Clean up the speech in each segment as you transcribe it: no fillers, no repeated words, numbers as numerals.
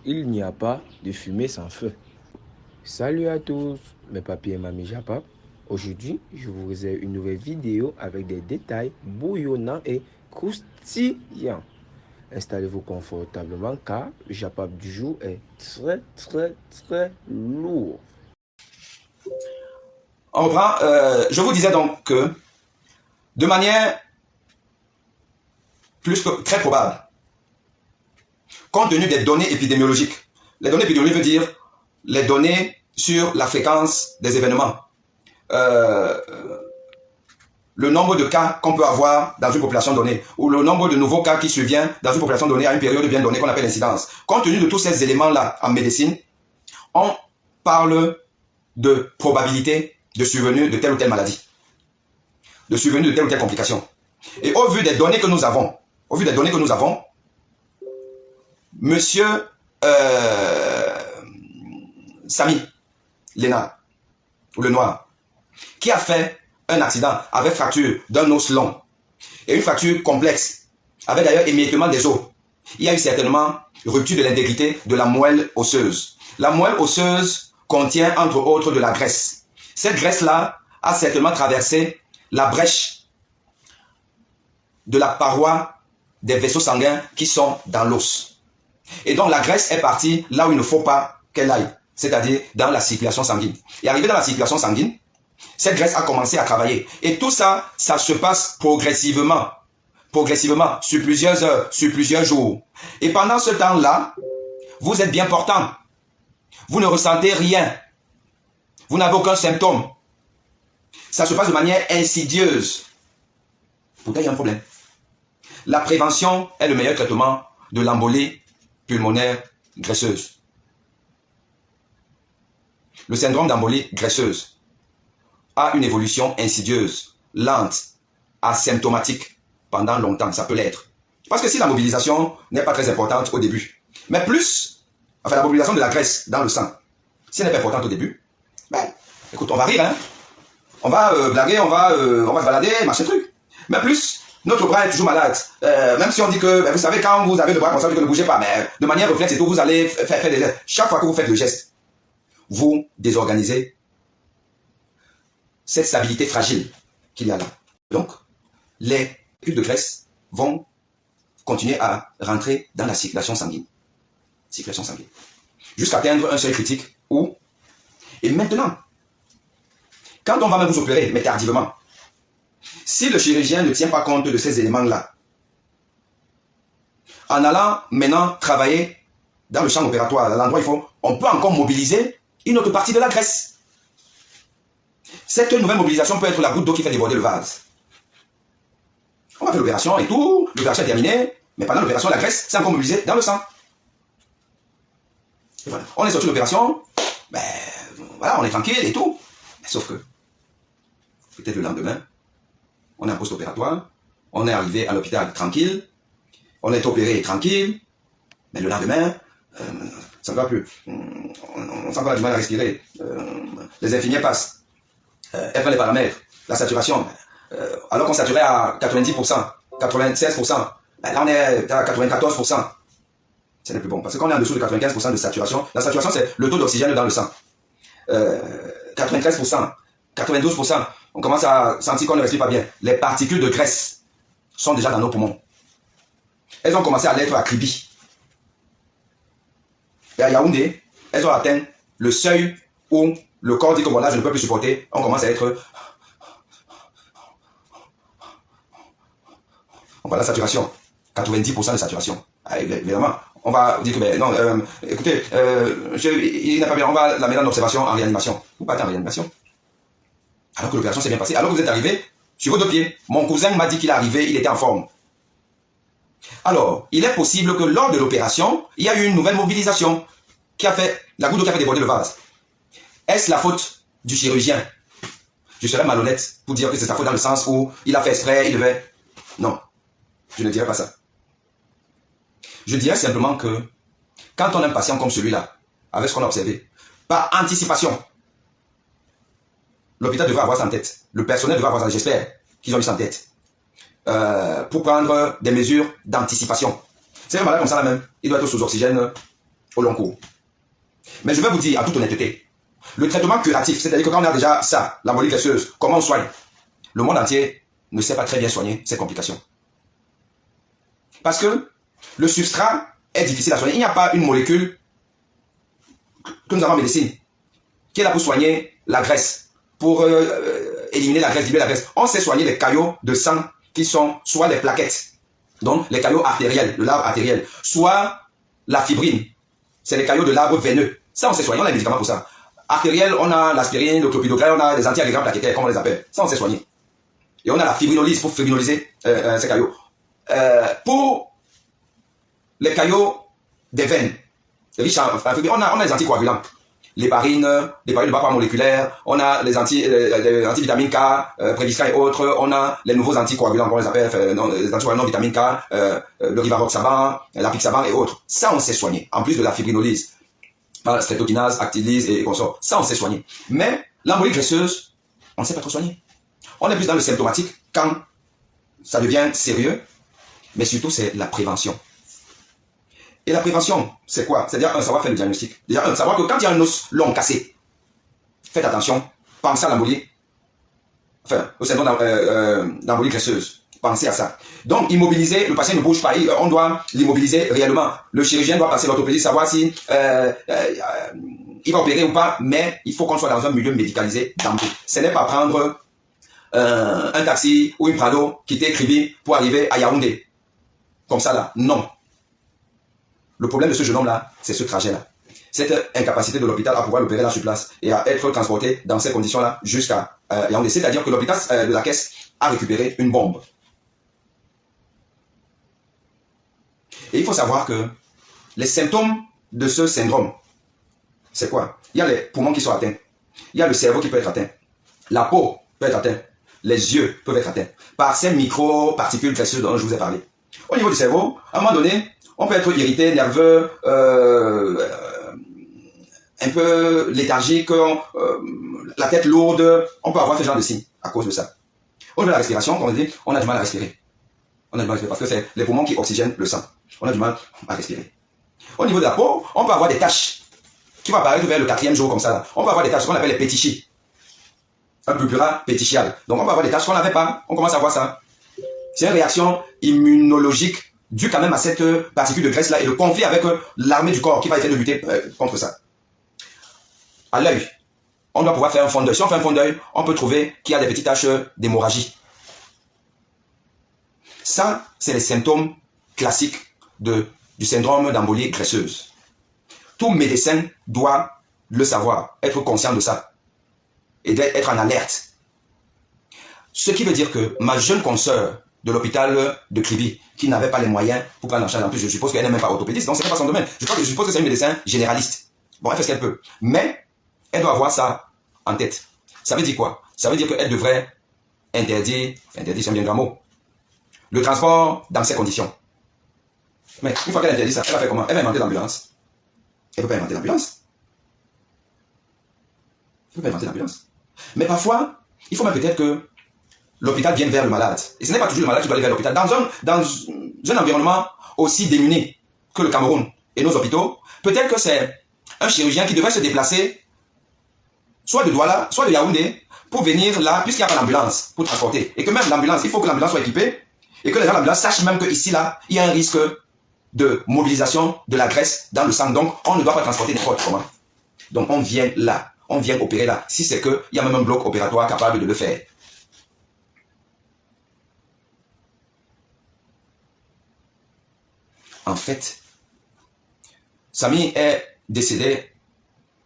Il n'y a pas de fumée sans feu. Salut à tous, mes papiers et mamie Japap. Aujourd'hui, je vous réserve une nouvelle vidéo avec des détails bouillonnants et croustillants. Installez-vous confortablement car le Japap du jour est très lourd. On reprend. Je vous disais donc que de manière plus que très probable, compte tenu des données épidémiologiques, les données épidémiologiques veut dire les données sur la fréquence des événements, le nombre de cas qu'on peut avoir dans une population donnée, ou le nombre de nouveaux cas qui surviennent dans une population donnée à une période bien donnée qu'on appelle l'incidence. Compte tenu de tous ces éléments-là en médecine, on parle de probabilité de survenue de telle ou telle maladie, de survenue de telle ou telle complication. Et au vu des données que nous avons, monsieur Samy Lénard, ou le Noir, qui a fait un accident avec fracture d'un os long et une fracture complexe, avec d'ailleurs émiettement des os, il y a eu certainement rupture de l'intégrité de la moelle osseuse. La moelle osseuse contient entre autres de la graisse. Cette graisse-là a certainement traversé la brèche de la paroi des vaisseaux sanguins qui sont dans l'os. Et donc la graisse est partie là où il ne faut pas qu'elle aille, c'est-à-dire dans la circulation sanguine. Et arrivé dans la circulation sanguine, cette graisse a commencé à travailler. Et tout ça, ça se passe progressivement, sur plusieurs heures, sur plusieurs jours. Et pendant ce temps-là, vous êtes bien portant. Vous ne ressentez rien. Vous n'avez aucun symptôme. Ça se passe de manière insidieuse. Pourtant, il y a un problème. La prévention est le meilleur traitement de l'embolie pulmonaire graisseuse. Le syndrome d'embolie graisseuse a une évolution insidieuse, lente, asymptomatique pendant longtemps. Ça peut l'être. Parce que si la mobilisation n'est pas très importante au début, mais plus, enfin la mobilisation de la graisse dans le sang, si elle n'est pas importante au début, ben, écoute, on va rire, hein. On va blaguer, on va se balader, machin truc. Mais plus, notre bras est toujours malade. Même si on dit que, ben, vous savez, quand vous avez le bras comme ça, vous ne bougez pas, mais de manière réflexe et tout, vous allez faire des gestes. Chaque fois que vous faites le geste, vous désorganisez cette stabilité fragile qu'il y a là. Donc, les pulls de graisse vont continuer à rentrer dans la circulation sanguine. Jusqu'à atteindre un seuil critique où, et maintenant, quand on va même vous opérer, mais tardivement, si le chirurgien ne tient pas compte de ces éléments-là, en allant maintenant travailler dans le champ opératoire, à l'endroit où il faut, on peut encore mobiliser une autre partie de la graisse. Cette nouvelle mobilisation peut être la goutte d'eau qui fait déborder le vase. On va faire l'opération et tout, l'opération est terminée, mais pendant l'opération, la graisse s'est encore mobilisée dans le sang. Et voilà. On est sorti de l'opération, ben voilà, on est tranquille et tout. Mais sauf que, peut-être le lendemain, on est en post-opératoire, on est arrivé à l'hôpital tranquille, on est opéré tranquille, mais le lendemain, ça ne va plus. On sent pas du mal à respirer. Les infirmiers passent. Elles prennent les paramètres, la saturation. Alors qu'on saturait à 90%, 96%, ben là on est à 94%. Ce n'est plus bon. Parce qu'on est en dessous de 95% de saturation. La saturation, c'est le taux d'oxygène dans le sang. 93%, 92%, on commence à sentir qu'on ne respire pas bien. Les particules de graisse sont déjà dans nos poumons. Elles ont commencé à l'être à Kribi. Et à Yaoundé, elles ont atteint le seuil où le corps dit que bon là je ne peux plus supporter. On commence à être... On voit la saturation. 90% de saturation. Évidemment, on va dire que ben, non, écoutez, il n'a pas bien, on va la mettre en observation, en réanimation. Vous partez en réanimation. Alors que l'opération s'est bien passée. Alors que vous êtes arrivé sur vos deux pieds. Mon cousin m'a dit qu'il est arrivé, il était en forme. Alors, il est possible que lors de l'opération, il y a eu une nouvelle mobilisation qui a fait, la goutte d'eau qui a fait déborder le vase. Est-ce la faute du chirurgien? Je serais malhonnête pour dire que c'est sa faute dans le sens où il a fait exprès, il devait... Non, je ne dirais pas ça. Je dirais simplement que quand on a un patient comme celui-là, avec ce qu'on a observé, par anticipation, l'hôpital devrait avoir ça en tête. Le personnel devrait avoir ça, j'espère qu'ils ont eu ça en tête. Pour prendre des mesures d'anticipation. C'est un malade comme ça là même, il doit être sous oxygène au long cours. Mais je vais vous dire en toute honnêteté, le traitement curatif, c'est-à-dire que quand on a déjà ça, l'embolie graisseuse, comment on soigne? Le monde entier ne sait pas très bien soigner ces complications. Parce que le substrat est difficile à soigner. Il n'y a pas une molécule que nous avons en médecine qui est là pour soigner la graisse, pour éliminer la graisse, libérer la graisse. On sait soigner les caillots de sang qui sont soit les plaquettes, donc les caillots artériels, de l'arbre artériel, soit la fibrine, c'est les caillots de l'arbre veineux. Ça, on sait soigner, on a des médicaments pour ça. Artériel, on a l'aspirine, le clopidogrel, on a des anti-agrégants plaquettaires, comme on les appelle. Ça, on sait soigner. Et on a la fibrinolyse pour fibrinoliser ces caillots. Pour les caillots des veines, riches en fibrine, on a les anticoagulants. L'héparine de bas poids moléculaire, on a les antivitamines K, Préviscan et autres, on a les nouveaux anticoagulants, comme on les appelle, les anticoagulants vitamine K, le rivaroxaban, l'apixaban et autres. Ça, on sait soigner, en plus de la fibrinolyse, par la streptokinase, actylise et consorts. Ça, on sait soigner. Mais l'embolie graisseuse, on ne sait pas trop soigner. On est plus dans le symptomatique quand ça devient sérieux, mais surtout, c'est la prévention. Et la prévention, c'est quoi? C'est-à-dire, savoir faire le diagnostic. Déjà, savoir que quand il y a un os long cassé, faites attention, pensez à l'embolie, enfin, au syndrome d'embolie graisseuse. Pensez à ça. Donc, immobiliser, le patient ne bouge pas, on doit l'immobiliser réellement. Le chirurgien doit passer l'orthopédie, savoir si il va opérer ou pas, mais il faut qu'on soit dans un milieu médicalisé d'emblée. Ce n'est pas prendre un taxi ou une Prado, quitter Kribi pour arriver à Yaoundé. Comme ça là, non. Le problème de ce jeune homme-là, c'est ce trajet-là. Cette incapacité de l'hôpital à pouvoir l'opérer là sur place et à être transporté dans ces conditions-là jusqu'à Yaoundé. C'est-à-dire que l'hôpital de la caisse a récupéré une bombe. Et il faut savoir que les symptômes de ce syndrome, c'est quoi? Il y a les poumons qui sont atteints. Il y a le cerveau qui peut être atteint. La peau peut être atteinte. Les yeux peuvent être atteints par ces micro-particules graisseuses dont je vous ai parlé. Au niveau du cerveau, à un moment donné, on peut être irrité, nerveux, un peu léthargique, la tête lourde. On peut avoir ce genre de signes à cause de ça. Au niveau de la respiration, comme on dit, on a du mal à respirer. On a du mal à respirer parce que c'est les poumons qui oxygènent le sang. On a du mal à respirer. Au niveau de la peau, on peut avoir des taches qui vont apparaître vers le 4e jour comme ça. Là. On peut avoir des taches qu'on appelle les pétichis. Un purpura pétichial. Donc on peut avoir des taches qu'on n'avait pas. On commence à voir ça. C'est une réaction immunologique due quand même à cette particule de graisse-là et le conflit avec l'armée du corps qui va essayer de lutter contre ça. À l'œil, on doit pouvoir faire un fond d'œil. Si on fait un fond d'œil, on peut trouver qu'il y a des petites taches d'hémorragie. Ça, c'est les symptômes classiques du syndrome d'embolie graisseuse. Tout médecin doit le savoir, être conscient de ça et d'être en alerte. Ce qui veut dire que ma jeune consoeur de l'hôpital de Kribi, qui n'avait pas les moyens pour prendre en charge, en plus je suppose qu'elle n'est même pas orthopédiste, donc ce n'est pas son domaine. Je suppose que c'est une médecin généraliste. Bon, elle fait ce qu'elle peut. Mais elle doit avoir ça en tête. Ça veut dire quoi? Ça veut dire qu'elle devrait interdire c'est un bien grand mot, le transport dans ces conditions. Mais une fois qu'elle interdit ça, elle va faire comment? Elle va inventer l'ambulance. Elle ne peut pas inventer l'ambulance. Elle ne peut pas inventer l'ambulance. Mais parfois, il faut même peut-être que l'hôpital vienne vers le malade. Et ce n'est pas toujours le malade qui doit aller vers l'hôpital. Dans un environnement aussi démuni que le Cameroun et nos hôpitaux, peut-être que c'est un chirurgien qui devrait se déplacer soit de Douala, soit de Yaoundé, pour venir là, puisqu'il n'y a pas d'ambulance pour transporter. Et que même l'ambulance, il faut que l'ambulance soit équipée et que les gens de l'ambulance sachent même qu'ici, là, il y a un risque de mobilisation de la graisse dans le sang. Donc, on ne doit pas transporter n'importe comment. Donc, on vient là. On vient opérer là. Si c'est qu'il y a même un bloc opératoire capable de le faire. En fait, Samy est décédé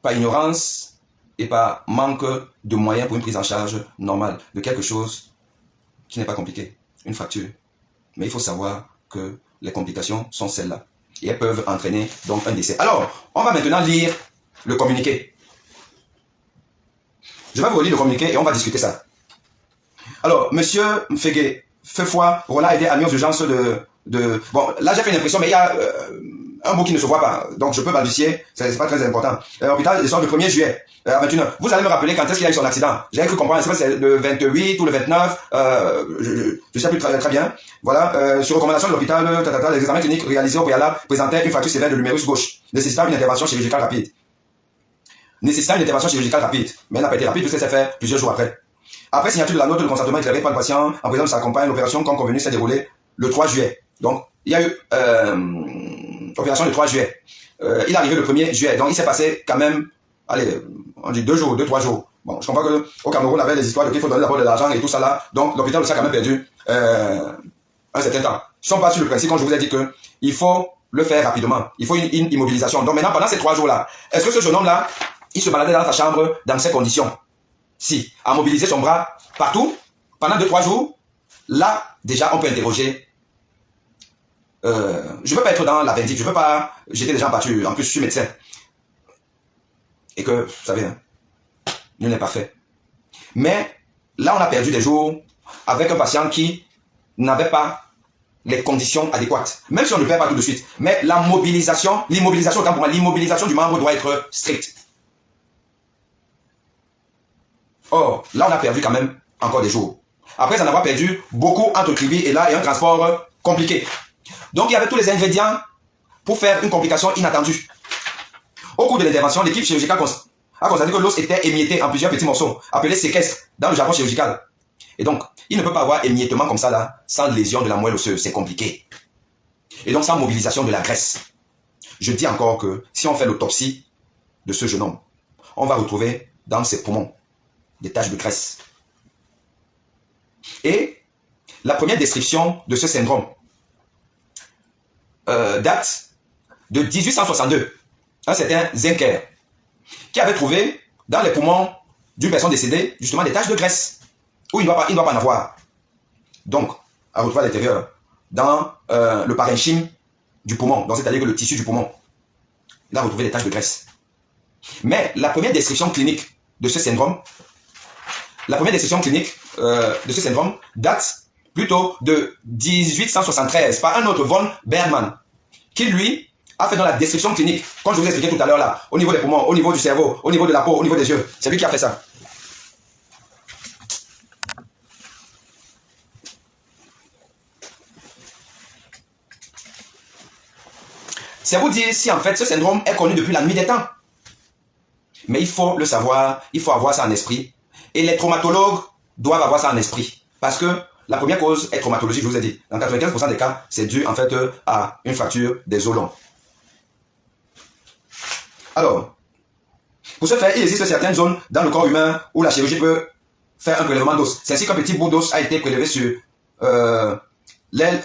par ignorance et par manque de moyens pour une prise en charge normale de quelque chose qui n'est pas compliqué. Une fracture. Mais il faut savoir que les complications sont celles-là. Et elles peuvent entraîner donc un décès. Alors, on va maintenant lire le communiqué. Je vais vous relire le communiqué et on va discuter ça. Alors, monsieur Mfege, Feufoi, Roland a aidé à mis aux urgences de... Bon, là j'ai fait une impression, mais il y a un bout qui ne se voit pas. Donc, je peux balbutier, c'est pas très important. Hôpital, il sort le 1er juillet, à 21h. Vous allez me rappeler quand est-ce qu'il a eu son accident. J'ai cru comprendre, c'est le 28 ou le 29, je ne sais plus très bien. Voilà, sur recommandation de l'hôpital, les examens cliniques réalisés au préalable présentaient une fracture sévère de l'humérus gauche, nécessitant une intervention chirurgicale rapide. Mais elle n'a pas été rapide puisque ça s'est fait plusieurs jours après. Après signature de la note de consentement éclairé par le patient en présence de sa compagne, l'opération comme convenu s'est déroulée le 3 juillet. Donc, il y a eu opération le 3 juillet. Il est arrivé le 1er juillet. Donc, il s'est passé quand même, allez, on dit 2-3 jours. Bon, je comprends qu'au Cameroun, on avait les histoires de qu'il faut donner d'abord de l'argent et tout ça là. Donc, l'hôpital aussi a quand même perdu un certain temps. Ils sont pas sur le principe, quand je vous ai dit que il faut le faire rapidement. Il faut une immobilisation. Donc, maintenant, pendant ces 3 jours-là, est-ce que ce jeune homme-là, il se baladait dans sa chambre dans ces conditions? Si, à mobiliser son bras partout, pendant 2-3 jours, là, déjà, on peut interroger. Je ne peux pas être dans la vindicte, je ne peux pas jeter les gens battus. En plus, je suis médecin. Et que, vous savez, nul n'est parfait. Mais, là, on a perdu des jours avec un patient qui n'avait pas les conditions adéquates. Même si on ne le perd pas tout de suite. Mais la mobilisation, l'immobilisation, autant pour moi, l'immobilisation du membre doit être stricte. Or, là, on a perdu quand même encore des jours. Après en avoir perdu beaucoup entre Kribi et là, et un transport compliqué. Donc, il y avait tous les ingrédients pour faire une complication inattendue. Au cours de l'intervention, l'équipe chirurgicale a constaté que l'os était émietté en plusieurs petits morceaux, appelés séquestres dans le jargon chirurgical. Et donc, il ne peut pas avoir émiettement comme ça là, sans lésion de la moelle osseuse. C'est compliqué. Et donc, sans mobilisation de la graisse. Je dis encore que si on fait l'autopsie de ce jeune homme, on va retrouver dans ses poumons des taches de graisse. Et la première description de ce syndrome date de 1862. Un certain Zenker, qui avait trouvé dans les poumons d'une personne décédée justement des taches de graisse, où il ne doit pas en avoir. Donc, à retrouver à l'intérieur, dans le parenchyme du poumon, donc c'est-à-dire que le tissu du poumon, il a retrouvé des taches de graisse. Mais la première description clinique de ce syndrome, date plutôt de 1873 par un autre von Bergmann, qui lui a fait dans la description clinique, comme je vous ai expliqué tout à l'heure là, au niveau des poumons, au niveau du cerveau, au niveau de la peau, au niveau des yeux. C'est lui qui a fait ça. C'est vous dire si en fait ce syndrome est connu depuis la nuit des temps. Mais il faut le savoir, il faut avoir ça en esprit. Et les traumatologues doivent avoir ça en esprit. Parce que la première cause est traumatologique, je vous ai dit. Dans 95% des cas, c'est dû en fait à une fracture des os longs. Alors, pour ce faire, il existe certaines zones dans le corps humain où la chirurgie peut faire un prélèvement d'os. C'est ainsi qu'un petit bout d'os a été prélevé sur l'aile.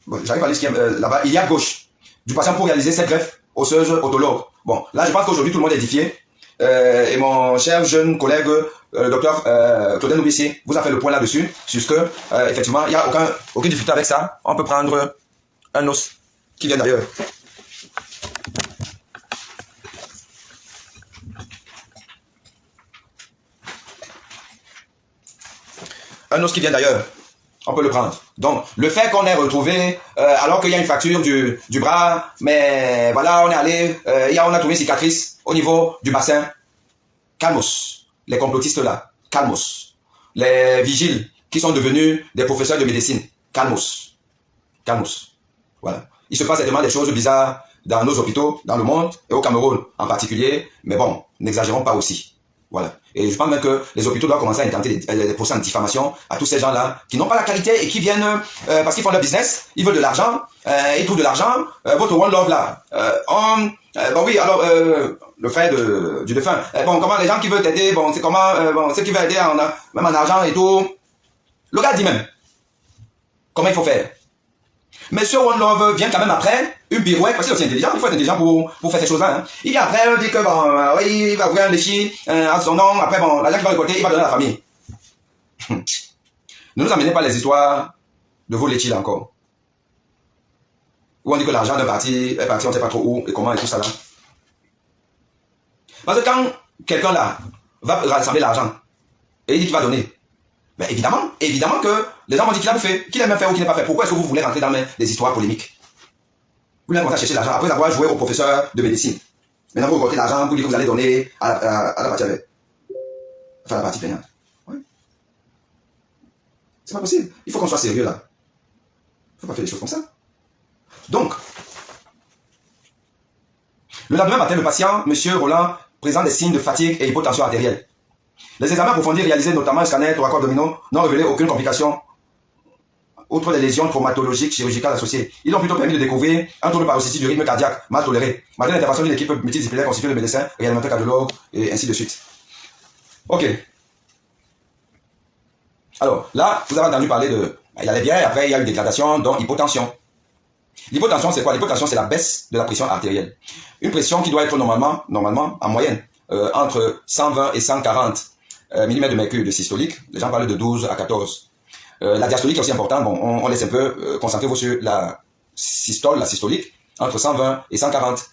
Bon, j'arrive à lire là-bas. Il y a gauche du patient pour réaliser cette greffe osseuse autologue. Bon, là, je pense qu'aujourd'hui, tout le monde est édifié. Et mon cher jeune collègue, le docteur Claudel Noubissi, vous a fait le point là-dessus, sur ce que, effectivement, il n'y a aucune difficulté avec ça. On peut prendre un os qui vient d'ailleurs. Un os qui vient d'ailleurs, on peut le prendre. Donc, le fait qu'on ait retrouvé, alors qu'il y a une fracture du bras, mais voilà, on est allé, on a trouvé une cicatrice au niveau du bassin. Calmos. Les complotistes là, calmos. Les vigiles qui sont devenus des professeurs de médecine, calmos. Calmos. Voilà. Il se passe certainement des choses bizarres dans nos hôpitaux, dans le monde, et au Cameroun en particulier, mais bon, n'exagérons pas aussi. Voilà. Et je pense même que les hôpitaux doivent commencer à intenter des procès en diffamation à tous ces gens-là qui n'ont pas la qualité et qui viennent parce qu'ils font leur business, ils veulent de l'argent, ils trouvent de l'argent. Votre One Love là, bon oui, alors le frère du défunt, bon comment les gens qui veulent t'aider, bon c'est comment, bon ceux qui veulent aider même en argent et tout. Le gars dit même comment il faut faire. Mais ce One Love vient quand même après une pirouette, parce qu'il est aussi intelligent, il faut être intelligent pour faire ces choses-là. Hein. Il vient après, il dit que bon, oui, il va ouvrir un léchi à son nom, après bon, l'argent qu'il va récolter, il va donner à la famille. Ne nous amenez pas les histoires de vos léchis là encore. Où on dit que l'argent d'un parti est parti, on ne sait pas trop où et comment et tout ça là. Parce que quand quelqu'un là va rassembler l'argent et il dit qu'il va donner, ben évidemment que les gens vont dire qu'il a fait, qu'il a même fait ou qu'il n'a pas fait. Pourquoi est-ce que vous voulez rentrer dans des histoires polémiques? Vous n'avez pas chercher l'argent après avoir joué au professeur de médecine. Maintenant, vous recortez l'argent pour dire que vous allez donner à la partie avec. Enfin, la partie plaignante. Oui. C'est pas possible. Il faut qu'on soit sérieux là. Il ne faut pas faire des choses comme ça. Donc, le lendemain matin, le patient, M. Roland, présente des signes de fatigue et hypotension artérielle. Les examens approfondis réalisés, notamment un scanner thoraco abdominaux, n'ont révélé aucune complication outre les lésions traumatologiques chirurgicales associées. Ils ont plutôt permis de découvrir un taux de paroxysme du rythme cardiaque mal toléré, malgré l'intervention d'une équipe multidisciplinaire constituée de médecins, réanimateurs, cardiologues et ainsi de suite. Ok. Alors, là, vous avez entendu parler de... Il allait bien et après, il y a eu dégradation, donc hypotension. L'hypotension, c'est quoi? L'hypotension, c'est la baisse de la pression artérielle. Une pression qui doit être normalement en moyenne, entre 120 et 140 mm de mercure de systolique. Les gens parlent de 12 à 14. La diastolique est aussi importante. Bon, on laisse un peu concentrer-vous sur la systole, la systolique, entre 120 et 140.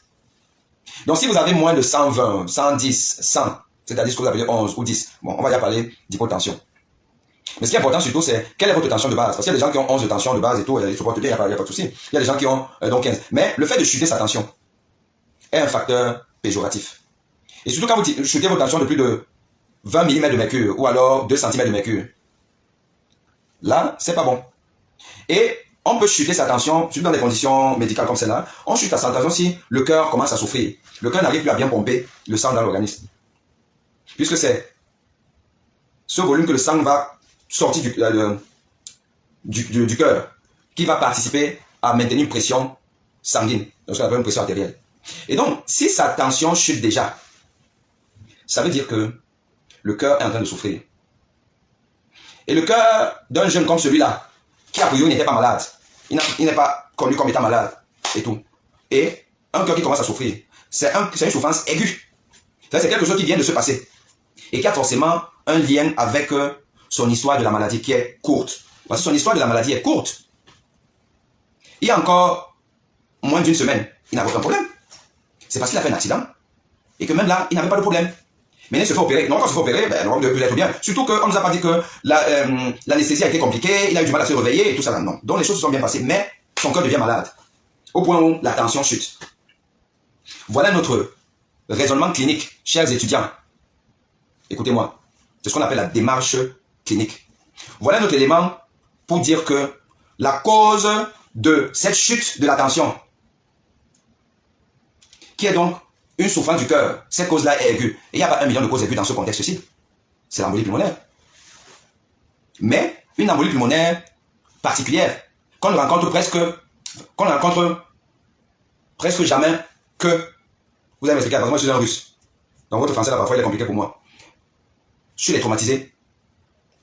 Donc, si vous avez moins de 120, 110, 100, c'est-à-dire ce que vous appelez 11 ou 10, bon, on va y parler d'hypotension. Mais ce qui est important surtout, c'est quelle est votre tension de base. Parce qu'il y a des gens qui ont 11 de tension de base et tout, et ils supportent bien, il n'y a pas de souci. Il y a des gens qui ont donc 15. Mais le fait de chuter sa tension est un facteur péjoratif. Et surtout quand vous chutez votre tension de plus de 20 mm de mercure ou alors 2 cm de mercure, là, c'est pas bon. Et on peut chuter sa tension, surtout dans des conditions médicales comme celle-là, on chute sa tension si le cœur commence à souffrir. Le cœur n'arrive plus à bien pomper le sang dans l'organisme. Puisque c'est ce volume que le sang va sortir du cœur qui va participer à maintenir une pression sanguine, donc ce qu'on appelle une pression artérielle. Et donc, si sa tension chute déjà, ça veut dire que le cœur est en train de souffrir. Et le cœur d'un jeune comme celui-là, qui a priori n'était pas malade, il n'est pas connu comme étant malade et tout. Et un cœur qui commence à souffrir, c'est une souffrance aiguë. C'est quelque chose qui vient de se passer et qui a forcément un lien avec son histoire de la maladie qui est courte. Parce que son histoire de la maladie est courte. Il y a encore moins d'une semaine, il n'avait aucun problème. C'est parce qu'il a fait un accident et que même là, il n'avait pas de problème. Mais il se fait opérer. Non, quand il se fait opérer, ben, on devait être bien. Surtout qu'on ne nous a pas dit que l'anesthésie a été compliquée, il a eu du mal à se réveiller et tout ça. Non. Donc les choses se sont bien passées, mais son cœur devient malade. Au point où la tension chute. Voilà notre raisonnement clinique, chers étudiants. Écoutez-moi. C'est ce qu'on appelle la démarche clinique. Voilà notre élément pour dire que la cause de cette chute de la tension, qui est donc une souffrance du cœur, cette cause-là est aiguë. Et il n'y a pas 1 million de causes aiguës dans ce contexte-ci. C'est l'embolie pulmonaire. Mais une embolie pulmonaire particulière, qu'on ne rencontre presque jamais que... Vous allez m'expliquer, parce que moi je suis un russe. Donc votre français là parfois il est compliqué pour moi. Sur les traumatisés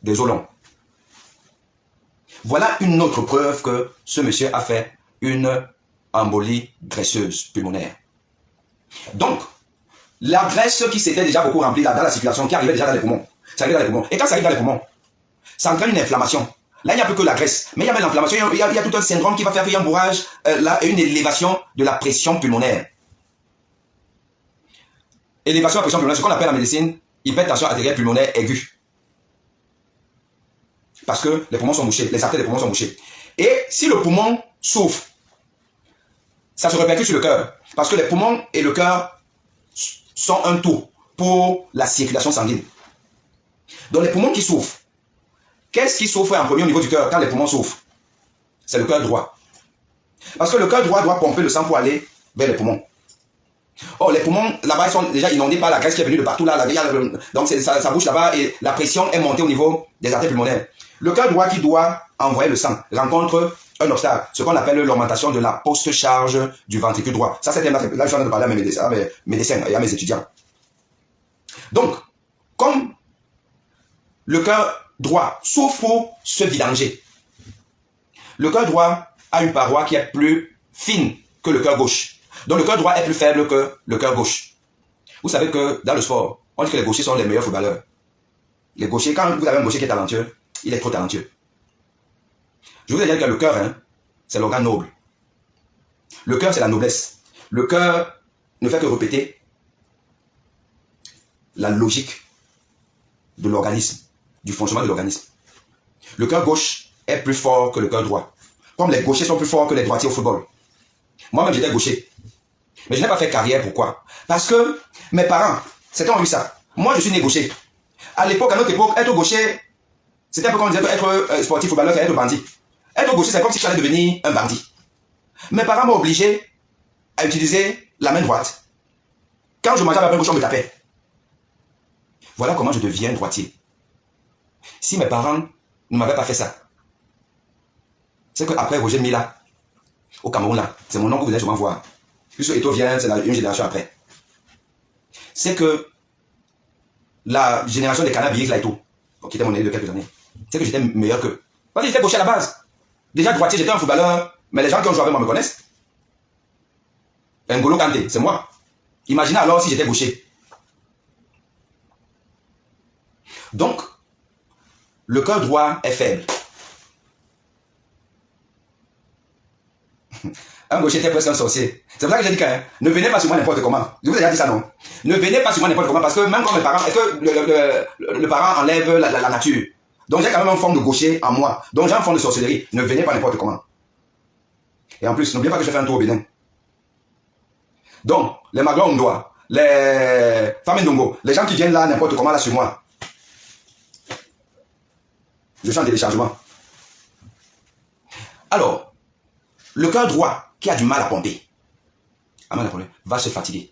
des os longs. Voilà une autre preuve que ce monsieur a fait une embolie graisseuse pulmonaire. Donc, la graisse qui s'était déjà beaucoup remplie là, dans la circulation, qui arrivait déjà dans les poumons. Ça arrive dans les poumons. Et quand ça arrive dans les poumons, ça entraîne une inflammation. Là, il n'y a plus que la graisse. Mais il y a même l'inflammation. Il y a tout un syndrome qui va faire qu'il y a un bourrage là, et une élévation de la pression pulmonaire. Élévation de la pression pulmonaire, ce qu'on appelle en médecine hypertension artérielle pulmonaire aiguë. Parce que les poumons sont bouchés, les artères des poumons sont bouchées. Et si le poumon souffre, ça se répercute sur le cœur. Parce que les poumons et le cœur sont un tout pour la circulation sanguine. Donc les poumons qui souffrent, qu'est-ce qui souffre en premier au niveau du cœur quand les poumons souffrent? C'est le cœur droit. Parce que le cœur droit doit pomper le sang pour aller vers les poumons. Or, les poumons, là-bas, ils sont déjà inondés par la graisse qui est venue de partout. Là, donc ça bouge là-bas et la pression est montée au niveau des artères pulmonaires. Le cœur droit qui doit envoyer le sang rencontre un obstacle, ce qu'on appelle l'augmentation de la post-charge du ventricule droit. Ça, c'était là, je suis en train de parler à mes médecins et à mes étudiants. Donc, comme le cœur droit souffre pour se vidanger, le cœur droit a une paroi qui est plus fine que le cœur gauche. Donc, le cœur droit est plus faible que le cœur gauche. Vous savez que dans le sport, on dit que les gauchers sont les meilleurs footballeurs. Les gauchers, quand vous avez un gaucher qui est talentueux, il est trop talentueux. Je vous ai dit que le cœur, hein, c'est l'organe noble. Le cœur, c'est la noblesse. Le cœur ne fait que répéter la logique de l'organisme, du fonctionnement de l'organisme. Le cœur gauche est plus fort que le cœur droit. Comme les gauchers sont plus forts que les droitiers au football. Moi-même, j'étais gaucher. Mais je n'ai pas fait carrière. Pourquoi? Parce que mes parents, certains ont eu ça. Moi, je suis né gaucher. À l'époque, à notre époque, être gaucher, c'était un peu comme on disait être sportif, footballeur, c'est être bandit. Être gaucher, c'est comme si tu allais devenir un bandit. Mes parents m'ont obligé à utiliser la main droite. Quand je mangeais avec la main gauche, on me tapait. Voilà comment je deviens droitier. Si mes parents ne m'avaient pas fait ça, c'est qu'après Roger Mila, au Cameroun, là, c'est mon nom que vous allez sûrement voir. Puisque Eto vient, c'est une génération après. C'est que la génération des cannabis, là et tout, qui était mon année de quelques années, c'est que j'étais meilleur qu'eux. Parce que j'étais gaucher à la base. Déjà droitier, j'étais un footballeur, mais les gens qui ont joué avec moi me connaissent. N'Golo Kanté, c'est moi. Imaginez alors si j'étais gaucher. Donc, le cœur droit est faible. Un gaucher était presque un sorcier. C'est pour ça que j'ai dit que ne venez pas sur moi n'importe comment. Je vous ai déjà dit ça, non? Ne venez pas sur moi n'importe comment parce que même quand mes parents, est-ce que le parent enlève la nature? Donc j'ai quand même une forme de gaucher en moi. Donc j'ai une forme de sorcellerie. Ne venez pas n'importe comment. Et en plus, n'oubliez pas que je fais un tour au Bénin. Donc, les Maglons Ondoa, les femmes Ndongo, les gens qui viennent là n'importe comment là sur moi. Je suis en téléchargement. Alors, le cœur droit qui a du mal à pomper, va se fatiguer.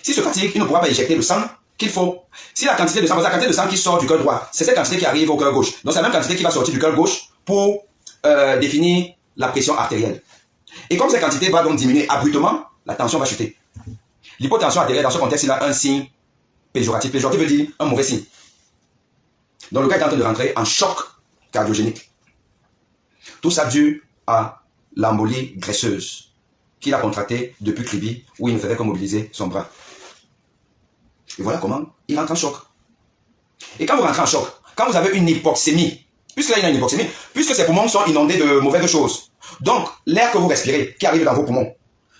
S'il se fatigue, il ne pourra pas éjecter le sang qu'il faut. Si la quantité de sang qui sort du cœur droit, c'est cette quantité qui arrive au cœur gauche. Donc c'est la même quantité qui va sortir du cœur gauche pour définir la pression artérielle. Et comme cette quantité va donc diminuer abruptement, la tension va chuter. L'hypotension artérielle, dans ce contexte, il a un signe péjoratif. Péjoratif veut dire un mauvais signe. Donc le gars est en train de rentrer en choc cardiogénique. Tout ça dû à l'embolie graisseuse qu'il a contractée depuis Kribi, où il ne faisait que mobiliser son bras. Et voilà comment il rentre en choc. Et quand vous rentrez en choc, quand vous avez une hypoxémie, puisque là il y a une hypoxémie, puisque ces poumons sont inondés de mauvaises choses, donc l'air que vous respirez, qui arrive dans vos poumons,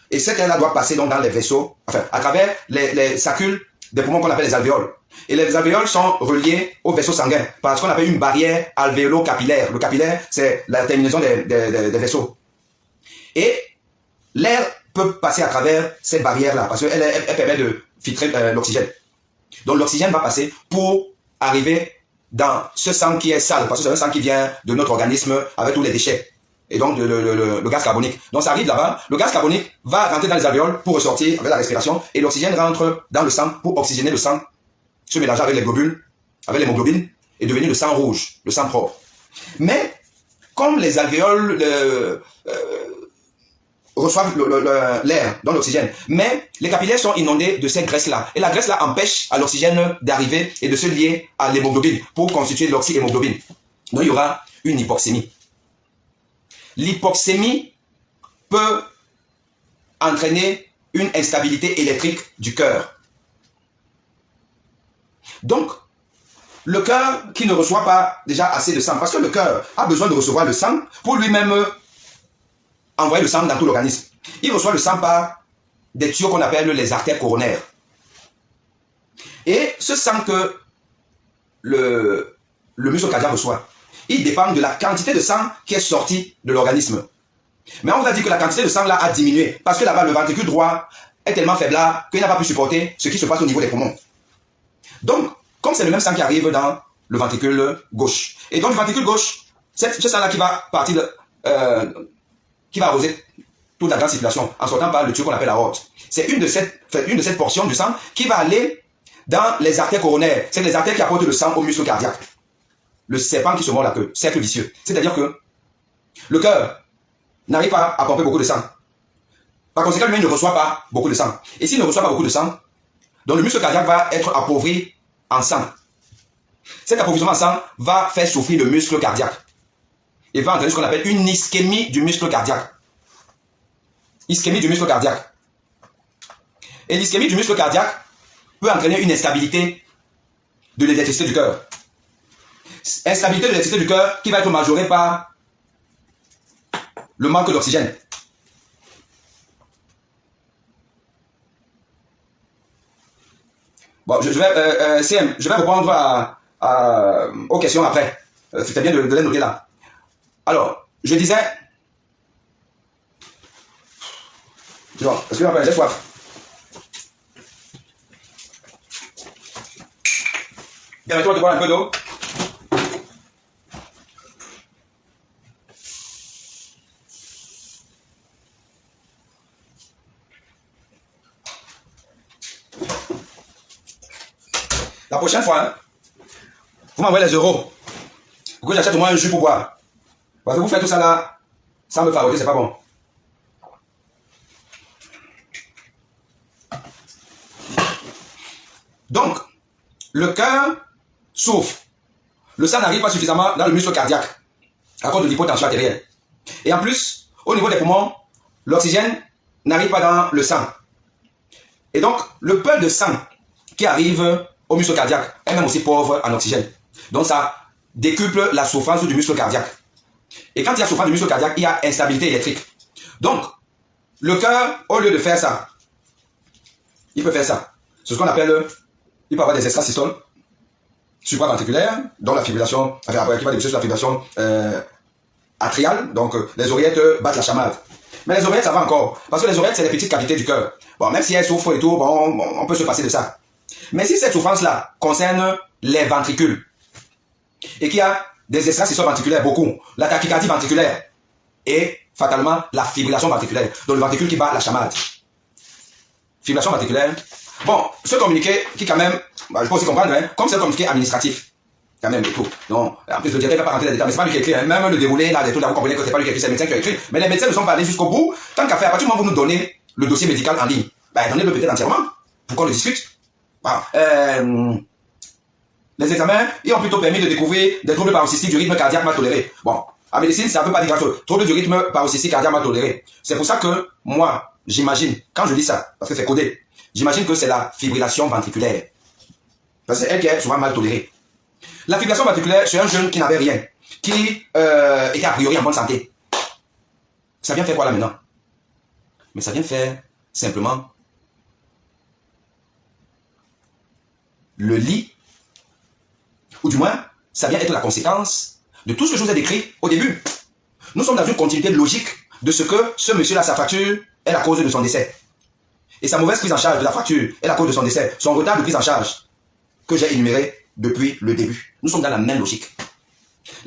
et cet air-là doit passer donc dans les vaisseaux, enfin à travers les saccules des poumons qu'on appelle les alvéoles. Et les alvéoles sont reliés aux vaisseaux sanguins par ce qu'on appelle une barrière alvéolo-capillaire. Le capillaire, c'est la terminaison des vaisseaux. Et l'air peut passer à travers cette barrière-là parce qu'elle permet de filtrer l'oxygène. Donc l'oxygène va passer pour arriver dans ce sang qui est sale, parce que c'est un sang qui vient de notre organisme avec tous les déchets. Et donc le gaz carbonique. Donc ça arrive là-bas, le gaz carbonique va rentrer dans les alvéoles pour ressortir avec la respiration, et l'oxygène rentre dans le sang pour oxygéner le sang, se mélanger avec les globules, avec l'hémoglobine, et devenir le sang rouge, le sang propre. Mais comme les alvéoles reçoivent l'air, donc l'oxygène, mais les capillaires sont inondés de cette graisse-là. Et la graisse-là empêche à l'oxygène d'arriver et de se lier à l'hémoglobine pour constituer l'oxyhémoglobine. Donc il y aura une hypoxémie. L'hypoxémie peut entraîner une instabilité électrique du cœur. Donc, le cœur qui ne reçoit pas déjà assez de sang, parce que le cœur a besoin de recevoir le sang pour lui-même envoyer le sang dans tout l'organisme. Il reçoit le sang par des tuyaux qu'on appelle les artères coronaires. Et ce sang que le muscle cardiaque reçoit, il dépend de la quantité de sang qui est sortie de l'organisme. Mais on va dire que la quantité de sang là a diminué, parce que là-bas, le ventricule droit est tellement faible là qu'il n'a pas pu supporter ce qui se passe au niveau des poumons. Donc, comme c'est le même sang qui arrive dans le ventricule gauche, et donc le ventricule gauche, ce sang là qui va partir qui va arroser toute la grande circulation en sortant par le tuyau qu'on appelle l'aorte. C'est une de cette portion du sang qui va aller dans les artères coronaires. C'est les artères qui apportent le sang au muscle cardiaque. Le serpent qui se mord la queue, cercle vicieux. C'est-à-dire que le cœur n'arrive pas à pomper beaucoup de sang. Par conséquent, lui, il ne reçoit pas beaucoup de sang. Et s'il ne reçoit pas beaucoup de sang, donc le muscle cardiaque va être appauvri en sang. Cet appauvrissement en sang va faire souffrir le muscle cardiaque. Il va entraîner ce qu'on appelle une ischémie du muscle cardiaque. Ischémie du muscle cardiaque. Et l'ischémie du muscle cardiaque peut entraîner une instabilité de l'électricité du cœur. Instabilité de l'électricité du cœur qui va être majorée par le manque d'oxygène. Bon, je vais répondre aux questions après. C'était bien de les noter là. Alors, je disais, Bon, est-ce que j'ai soif? Permets-toi de boire un peu d'eau. La prochaine fois, hein, vous m'envoyez les euros pour que j'achète au moins un jus pour boire. Parce que vous faites tout ça là, sans me faroter, c'est pas bon. Donc, le cœur souffre. Le sang n'arrive pas suffisamment dans le muscle cardiaque à cause de l'hypotension artérielle. Et en plus, au niveau des poumons, l'oxygène n'arrive pas dans le sang. Et donc, le peu de sang qui arrive au muscle cardiaque est même aussi pauvre en oxygène. Donc, ça décuple la souffrance du muscle cardiaque. Et quand il y a souffrance du muscle cardiaque, il y a instabilité électrique. Donc, le cœur, au lieu de faire ça, il peut faire ça. C'est ce qu'on appelle, il peut avoir des extrasystoles supraventriculaires, dont la fibrillation, qui va débuter sur la fibrillation atriale, donc les oreillettes battent la chamade. Mais les oreillettes, ça va encore, parce que les oreillettes, c'est les petites cavités du cœur. Bon, même si elles souffrent et tout, bon, on peut se passer de ça. Mais si cette souffrance-là concerne les ventricules, et qu'il y a des extrasystoles ventriculaires, beaucoup, la tachycardie ventriculaire, et fatalement la fibrillation ventriculaire, donc le ventricule qui bat la chamade. Fibrillation ventriculaire. Bon, ce communiqué qui quand même, bah, je peux aussi comprendre, hein, comme c'est un communiqué administratif, quand même et tout. Donc, en plus, le directeur ne va pas rentrer dans les détails, mais c'est pas lui qui a écrit, hein. Même le déroulé, là, tout là, vous comprenez que c'est pas lui qui a écrit, c'est le médecin qui a écrit. Mais les médecins ne sont pas allés jusqu'au bout. Tant qu'à faire, à partir du moment où vous nous donnez le dossier médical en ligne, bah, donnez-le peut-être entièrement, pour qu'on le discute. Bon, les examens, ils ont plutôt permis de découvrir des troubles paroxystiques du rythme cardiaque mal toléré. Bon, en médecine, ça ne peut pas dire grand-chose. Troubles du rythme paroxystique cardiaque mal toléré. C'est pour ça que, moi, j'imagine, quand je dis ça, parce que c'est codé, j'imagine que c'est la fibrillation ventriculaire. Parce que c'est elle qui est souvent mal tolérée. La fibrillation ventriculaire, c'est un jeune qui n'avait rien, qui était a priori en bonne santé. Ça vient faire quoi là maintenant? Mais ça vient faire simplement le lit, ou du moins, ça vient être la conséquence de tout ce que je vous ai décrit au début. Nous sommes dans une continuité logique de ce que ce monsieur-là, sa fracture, est la cause de son décès. Et sa mauvaise prise en charge de la fracture est la cause de son décès. Son retard de prise en charge que j'ai énuméré depuis le début. Nous sommes dans la même logique.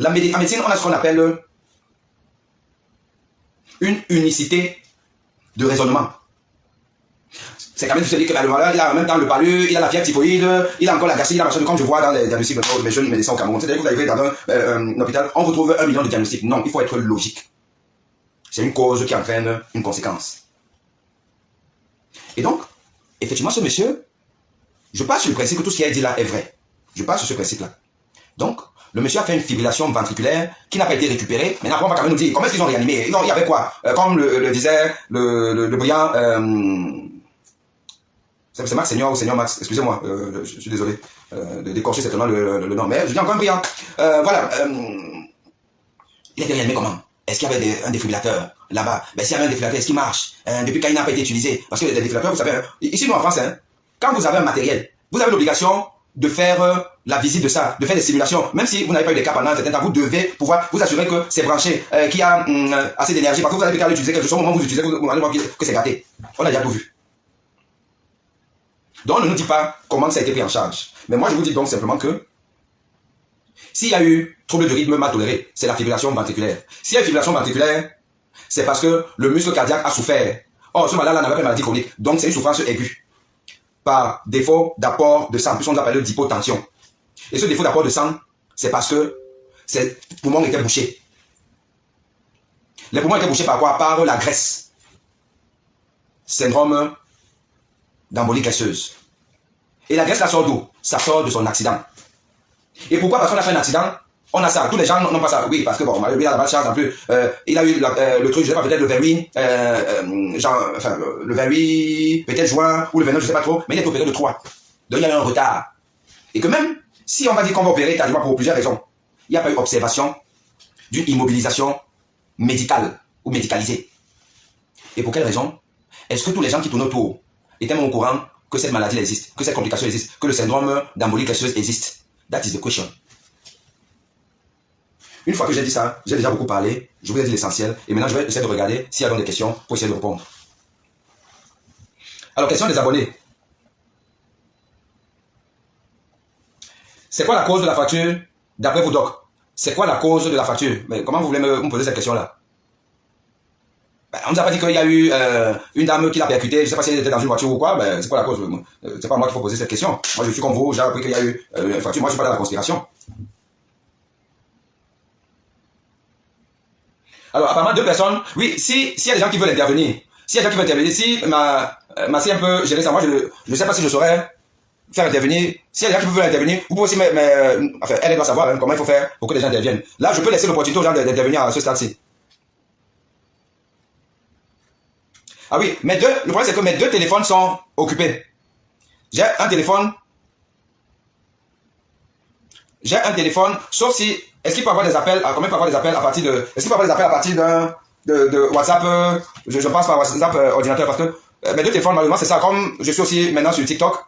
En médecine, on a ce qu'on appelle une unicité de raisonnement. C'est quand même de se dire que le malade, il a en même temps le palu, il a la fièvre typhoïde, il a encore la gastrite, il a machin, comme je vois dans les diagnostics de mes jeunes médecins au Cameroun. C'est-à-dire que vous arrivez dans un hôpital, on retrouve 1 million de diagnostics. Non, il faut être logique. C'est une cause qui entraîne une conséquence. Et donc, effectivement, ce monsieur, je pars sur le principe que tout ce qui est dit là est vrai. Je pars sur ce principe-là. Donc, le monsieur a fait une fibrillation ventriculaire qui n'a pas été récupérée. Maintenant, après, on va quand même nous dire comment est-ce qu'ils ont réanimé. Il y avait quoi? Comme le disait le brillant... c'est Max Senior ou Senior Max, excusez-moi, je suis désolé de décorcher certainement le nom, mais je dis encore un brillant. Voilà, il a été réanimé comment? Est-ce qu'il y avait un défibrillateur là-bas? Ben, s'il y avait un défibrillateur, est-ce qu'il marche? Depuis quand il n'a pas été utilisé? Parce que les défibrillateurs, vous savez, ici nous en France, hein, quand vous avez un matériel, vous avez l'obligation de faire la visite de ça, de faire des simulations. Même si vous n'avez pas eu des cas pendant un certain temps, vous devez pouvoir vous assurer que c'est branché, qu'il y a assez d'énergie, parce que vous allez peut-être l'utiliser quelque chose, au moment où vous utilisez, vous allez voir que c'est gâté. On a déjà tout vu. Donc, on ne nous dit pas comment ça a été pris en charge. Mais moi, je vous dis donc simplement que s'il y a eu trouble de rythme mal toléré, c'est la fibrillation ventriculaire. S'il y a une fibrillation ventriculaire, c'est parce que le muscle cardiaque a souffert. Or, ce malade-là n'avait pas de maladie chronique. Donc, c'est une souffrance aiguë. Par défaut d'apport de sang. Plus on appelle d'hypotension. Et ce défaut d'apport de sang, c'est parce que ses poumons étaient bouchés. Les poumons étaient bouchés par quoi? Par la graisse. Syndrome d'embolie gaseuse. Et la graisse, ça sort d'où? Ça sort de son accident. Et pourquoi? Parce qu'on a fait un accident, on a ça. Tous les gens n'ont pas ça. Oui, parce que bon, lui, il a la chance en plus. Il a eu le truc, je sais pas, peut-être le 28, le 28, peut-être juin, ou le 29, je sais pas trop, mais il est opéré de 3. Donc il y a eu un retard. Et que même, si on va dire qu'on va opérer tardivement pour plusieurs raisons, il n'y a pas eu observation d'une immobilisation médicale ou médicalisée. Et pour quelle raison? Est-ce que tous les gens qui tournent autour étaient même au courant que cette maladie existe, que cette complication existe, que le syndrome d'embolie gaseuse existe? That is the question. Une fois que j'ai dit ça, j'ai déjà beaucoup parlé, je vous ai dit l'essentiel, et maintenant je vais essayer de regarder s'il y a donc des questions pour essayer de répondre. Alors, question des abonnés. C'est quoi la cause de la fracture d'après vous, Doc? C'est quoi la cause de la fracture? Mais comment vous voulez me poser cette question-là? Ben, on ne nous a pas dit qu'il y a eu une dame qui l'a percuté, je ne sais pas si elle était dans une voiture ou quoi, ben, c'est quoi la cause? C'est pas moi qu'il faut poser cette question. Moi, je suis comme vous, j'ai appris qu'il y a eu une fracture, moi, je ne suis pas dans la conspiration. Alors, apparemment, deux personnes, oui, s'il y a des gens qui veulent intervenir, s'il y a des gens qui veulent intervenir, si ma scie un peu gérée ça, moi, je ne sais pas si je saurais faire intervenir. S'il y a des gens qui veulent intervenir, vous pouvez aussi, enfin, elle doit savoir hein, comment il faut faire pour que les gens interviennent. Là, je peux laisser l'opportunité aux gens d'intervenir à ce stade-ci. Ah oui, le problème c'est que mes deux téléphones sont occupés. J'ai un téléphone, sauf si, est-ce qu'il peut avoir des appels, comment il peut avoir des appels à partir de, est-ce qu'il peut avoir des appels à partir de WhatsApp, je passe par WhatsApp ordinateur parce que mes deux téléphones, malheureusement, c'est ça, comme je suis aussi maintenant sur TikTok,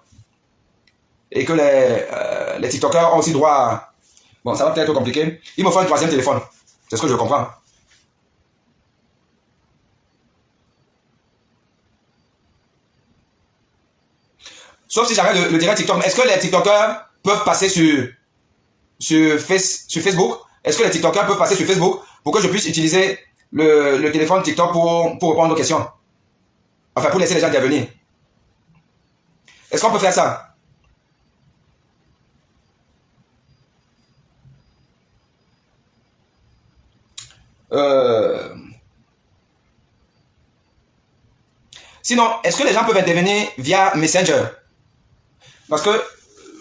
et que les TikTokers ont aussi droit à, bon, ça va peut-être être compliqué, il me faut un troisième téléphone, c'est ce que je comprends. Sauf si j'arrête le direct TikTok. Est-ce que les TikTokers peuvent passer sur Facebook? Est-ce que les TikTokers peuvent passer sur Facebook pour que je puisse utiliser le téléphone TikTok pour répondre aux questions? Enfin, pour laisser les gens intervenir. Est-ce qu'on peut faire ça? Sinon, est-ce que les gens peuvent intervenir via Messenger? Parce que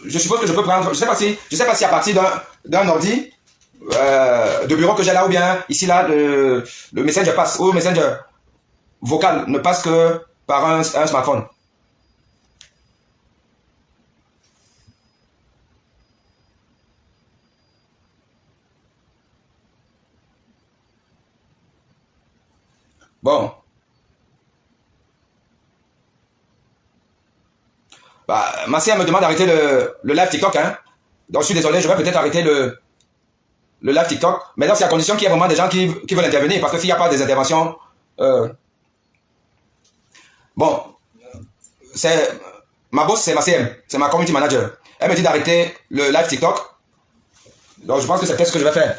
je suppose que je peux prendre, je sais pas si à partir d'un ordi de bureau que j'ai là ou bien ici là, le Messenger passe, ou le Messenger vocal ne passe que par un smartphone. Bon. Bah, ma sœur me demande d'arrêter le live TikTok, hein. Donc, je suis désolé, je vais peut-être arrêter le live TikTok. Mais là, c'est à condition qu'il y ait vraiment des gens qui veulent intervenir. Parce que s'il n'y a pas des interventions... Bon, ma boss, c'est ma CM. C'est ma community manager. Elle me dit d'arrêter le live TikTok. Donc, je pense que c'est peut-être ce que je vais faire.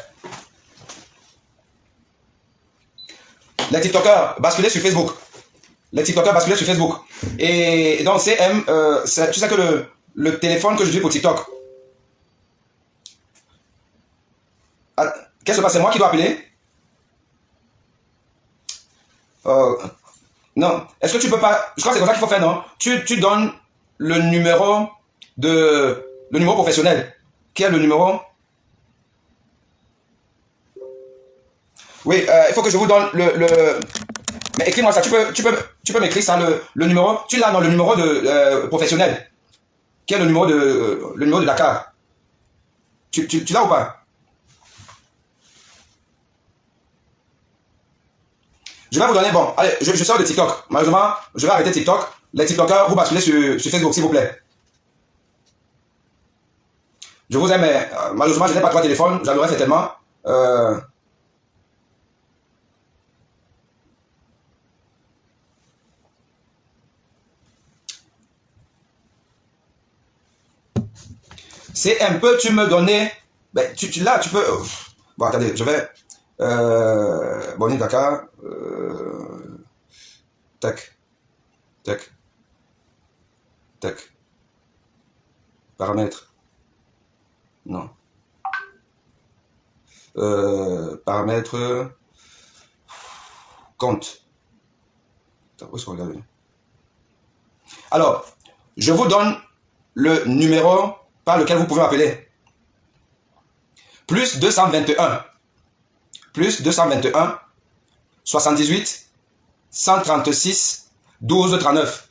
Les TikTokers, basculer sur Facebook. Les TikTokers basculer sur Facebook. Et donc, CM, tu sais que le téléphone que je dis pour TikTok. Ah, qu'est-ce qui se passe? C'est moi qui dois appeler? Non. Est-ce que tu peux pas... Je crois que c'est comme ça qu'il faut faire, non? Tu donnes le numéro professionnel. Qui est le numéro? Oui, il faut que je vous donne Mais écris-moi ça. Tu peux m'écrire ça, le numéro. Tu l'as dans le numéro de professionnel. Qui est le numéro de Dakar. Tu l'as ou pas? Je vais vous donner, bon, allez, je sors de TikTok. Malheureusement, je vais arrêter TikTok. Les TikTokers, vous basculez sur Facebook, s'il vous plaît. Je vous aime, mais malheureusement, je n'ai pas trois téléphones. J'adorerais certainement. C'est un peu, tu me donnais... Ben, là, tu peux... Bon, attendez, je vais... Bonnie Dakar. Tac. Tac. Tac. Paramètres. Non. Paramètres. Compte. Où est-ce qu'on regarde? Alors, je vous donne le numéro par lequel vous pouvez m'appeler. Plus 221. Plus 221. 78. 136. 12 39.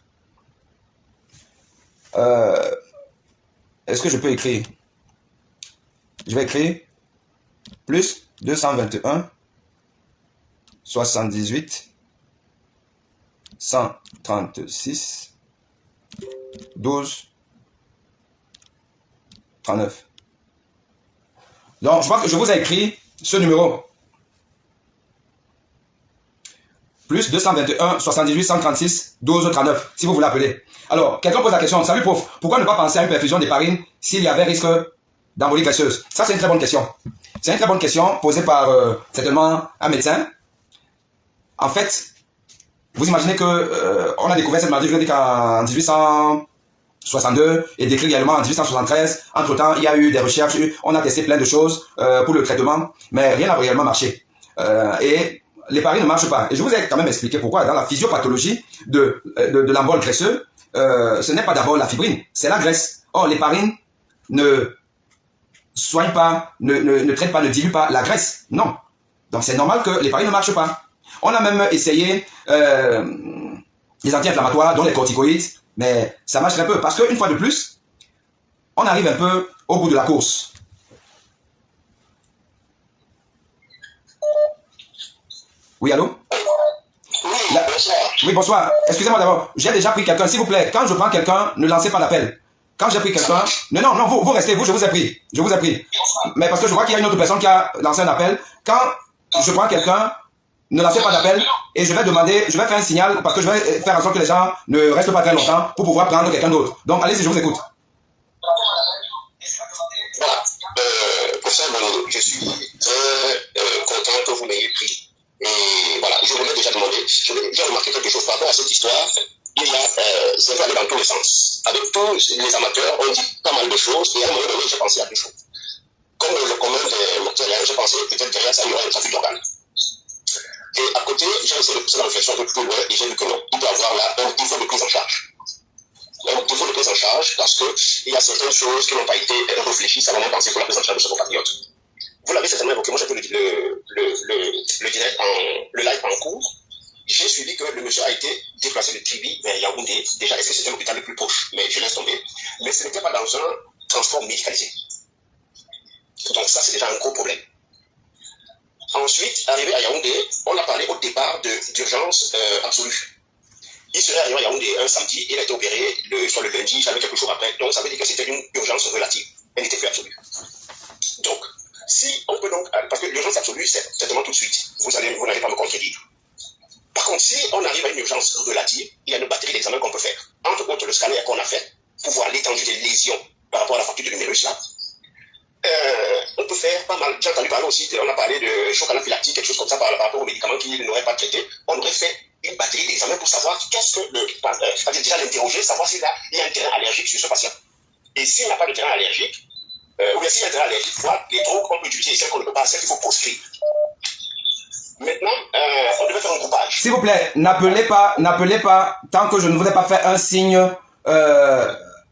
Est-ce que je peux écrire? Je vais écrire plus 221 78 136 12 39. Donc, je pense que je vous ai écrit ce numéro. plus 221 78 136 12 39, si vous voulez appeler. Alors, quelqu'un pose la question, salut prof, pourquoi ne pas penser à une perfusion d'héparine s'il y avait risque d'embolie graisseuse? Ça, c'est une très bonne question. C'est une très bonne question posée par certainement un médecin. En fait, vous imaginez que on a découvert cette maladie, je l'ai dit qu'en 1862 et décrit également en 1873. Entre-temps, il y a eu des recherches, on a testé plein de choses pour le traitement, mais rien n'a réellement marché. Et l'héparine ne marche pas. Et je vous ai quand même expliqué pourquoi. Dans la physiopathologie de l'embole graisseux, ce n'est pas d'abord la fibrine, c'est la graisse. Or, l'héparine ne soigne pas, ne traite pas, ne dilue pas la graisse. Non. Donc, c'est normal que l'héparine ne marche pas. On a même essayé les anti-inflammatoires, dont les corticoïdes, mais ça marche très peu. Parce qu'une fois de plus, on arrive un peu au bout de la course. Oui, allô? Oui, bonsoir. Excusez-moi d'abord. J'ai déjà pris quelqu'un. S'il vous plaît, quand je prends quelqu'un, ne lancez pas l'appel. Quand j'ai pris quelqu'un... Non, vous restez. Vous, je vous ai pris. Je vous ai pris. Mais parce que je vois qu'il y a une autre personne qui a lancé un appel. Quand je prends quelqu'un, ne lancez pas d'appel. Et je vais demander, je vais faire un signal parce que je vais faire en sorte que les gens ne restent pas très longtemps pour pouvoir prendre quelqu'un d'autre. Donc, allez-y, je vous écoute. Voilà. Professeur Mano, je suis très content que vous m'ayez pris. Et voilà, je vous l'ai déjà demandé. J'ai remarqué quelque chose par rapport à cette histoire. Il y a, c'est vrai, aller dans tous les sens. Avec tous les amateurs, on dit pas mal de choses. Et à un moment donné, j'ai pensé à deux choses. Comme le commun des mortels, j'ai pensé peut-être derrière ça, il y aurait un trafic d'organes. Et à côté, j'ai essayé de pousser la réflexion un peu plus loin et j'ai vu que non, il doit y avoir là un défaut de prise en charge. Un défaut de prise en charge parce qu'il y a certaines choses qui n'ont pas été réfléchies, ça va même penser pour la prise en charge de ce compatriote. Vous l'avez certainement évoqué, moi j'ai fait le direct, le live en cours. J'ai suivi que le monsieur a été déplacé de Tibi vers Yaoundé. Déjà, est-ce que c'était l'hôpital le plus proche? Mais je laisse tomber. Mais ce n'était pas dans un transport médicalisé. Donc ça, c'est déjà un gros problème. Ensuite, arrivé à Yaoundé, on a parlé au départ d'urgence absolue. Il serait arrivé à Yaoundé un samedi, il a été opéré soit le lundi, j'avais quelques jours après. Donc ça veut dire que c'était une urgence relative. Elle n'était plus absolue. Donc, si on peut donc, parce que l'urgence absolue, c'est certainement tout de suite. Vous n'allez pas me contredire. Par contre, si on arrive à une urgence relative, il y a une batterie d'examens qu'on peut faire. Entre autres, le scanner qu'on a fait pour voir l'étendue des lésions par rapport à la fracture de l'humérus là. On peut faire pas mal. J'ai entendu parler aussi, on a parlé de choc anaphylactique, quelque chose comme ça par rapport aux médicaments qu'il n'aurait pas traités. On aurait fait une batterie d'examens pour savoir qu'est-ce que déjà l'interroger, savoir s'il y a un terrain allergique sur ce patient. Et s'il n'y a pas de terrain allergique, ou bien s'il y a un terrain allergique, voilà, les drogues qu'on peut utiliser et celles qu'on ne peut pas, celles qu'il faut proscrire. Maintenant, on devait faire un groupage. S'il vous plaît, n'appelez pas tant que je ne vous ai pas fait un signe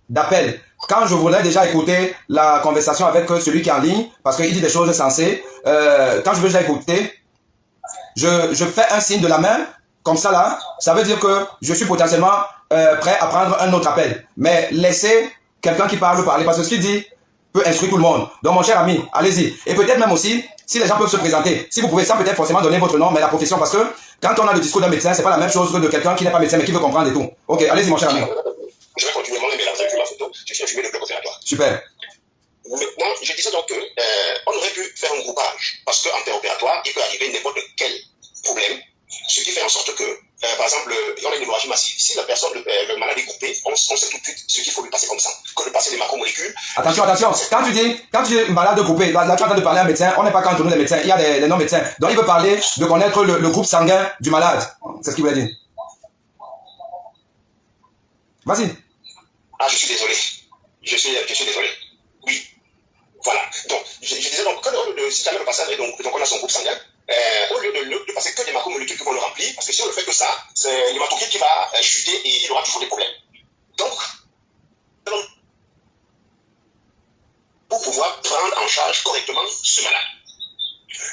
d'appel. Quand je voudrais déjà écouter la conversation avec celui qui est en ligne, parce qu'il dit des choses sensées, quand je veux déjà écouter, je fais un signe de la main, comme ça là, ça veut dire que je suis potentiellement prêt à prendre un autre appel. Mais laissez quelqu'un qui parle parler, parce que ce qu'il dit peut instruire tout le monde. Donc mon cher ami, allez-y. Et peut-être même aussi, si les gens peuvent se présenter, si vous pouvez sans peut-être forcément donner votre nom, mais la profession, parce que quand on a le discours d'un médecin, c'est pas la même chose que de quelqu'un qui n'est pas médecin, mais qui veut comprendre et tout. Ok, allez-y mon cher ami. Je vais continuer mon mélange avec ma photo. Je suis infirmier de bloc opératoire. Super. Maintenant, je disais donc qu'on aurait pu faire un groupage, parce qu'en préopératoire, il peut arriver n'importe quel problème, ce qui fait en sorte que, par exemple, on a une hémorragie massive. Si la personne, le malade est groupé, on sait tout de suite ce qu'il faut lui passer comme ça, que lui passer des macromolécules. Attention. Quand tu dis malade groupé, là tu es en train de parler à un médecin, on n'est pas qu'entre nous les médecins, il y a des non-médecins. Donc il veut parler de connaître le groupe sanguin du malade. C'est ce qu'il voulait dire. Vas-y. Ah, je suis désolé. Je suis désolé. Oui. Voilà. Donc, je disais donc que si jamais le patient, donc on a son groupe sanguin, au lieu de passer que des macromolécules qui vont le remplir, parce que si on ne fait que ça, c'est l'hématocrit qui va chuter et il aura toujours des problèmes. Donc, pour pouvoir prendre en charge correctement ce malade.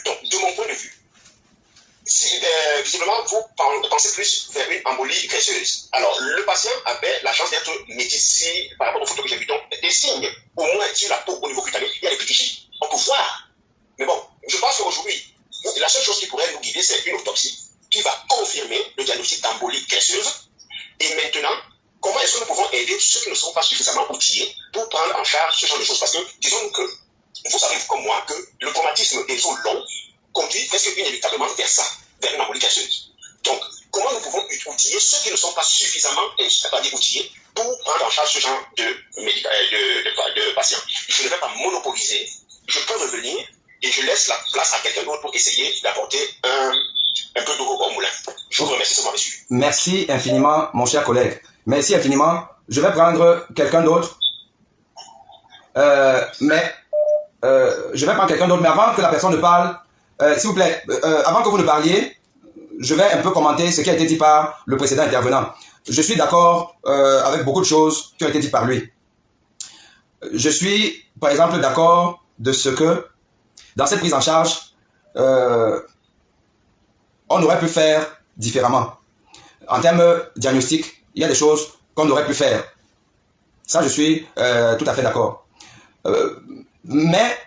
Donc, de mon point de vue, si, visiblement, vous pensez plus vers une embolie graisseuse. Alors, le patient avait la chance d'être médicé par rapport aux photos que j'ai vues. Donc, des signes, au moins sur la peau, au niveau cutané, il y a des petits chiffres. On peut voir. Mais bon, je pense qu'aujourd'hui, la seule chose qui pourrait nous guider, c'est une autopsie qui va confirmer le diagnostic d'embolie graisseuse. Et maintenant, comment est-ce que nous pouvons aider ceux qui ne sont pas suffisamment outillés pour prendre en charge ce genre de choses? Parce que, disons que, vous savez comme moi que le traumatisme des os longs conduit presque inévitablement vers ça, vers une embolie graisseuse. Donc, comment nous pouvons outiller ceux qui ne sont pas suffisamment outillés pour prendre en charge ce genre de patients. Je ne vais pas monopoliser, je peux revenir et je laisse la place à quelqu'un d'autre pour essayer d'apporter un peu d'eau au moulin. Je vous remercie, c'est monsieur. Merci infiniment, mon cher collègue. Merci infiniment. Je vais prendre quelqu'un d'autre. Je vais prendre quelqu'un d'autre, mais avant que la personne ne parle, s'il vous plaît, avant que vous ne parliez, je vais un peu commenter ce qui a été dit par le précédent intervenant. Je suis d'accord avec beaucoup de choses qui ont été dites par lui. Je suis, par exemple, d'accord de ce que, dans cette prise en charge, on aurait pu faire différemment. En termes diagnostiques, il y a des choses qu'on aurait pu faire. Ça, je suis tout à fait d'accord. Mais,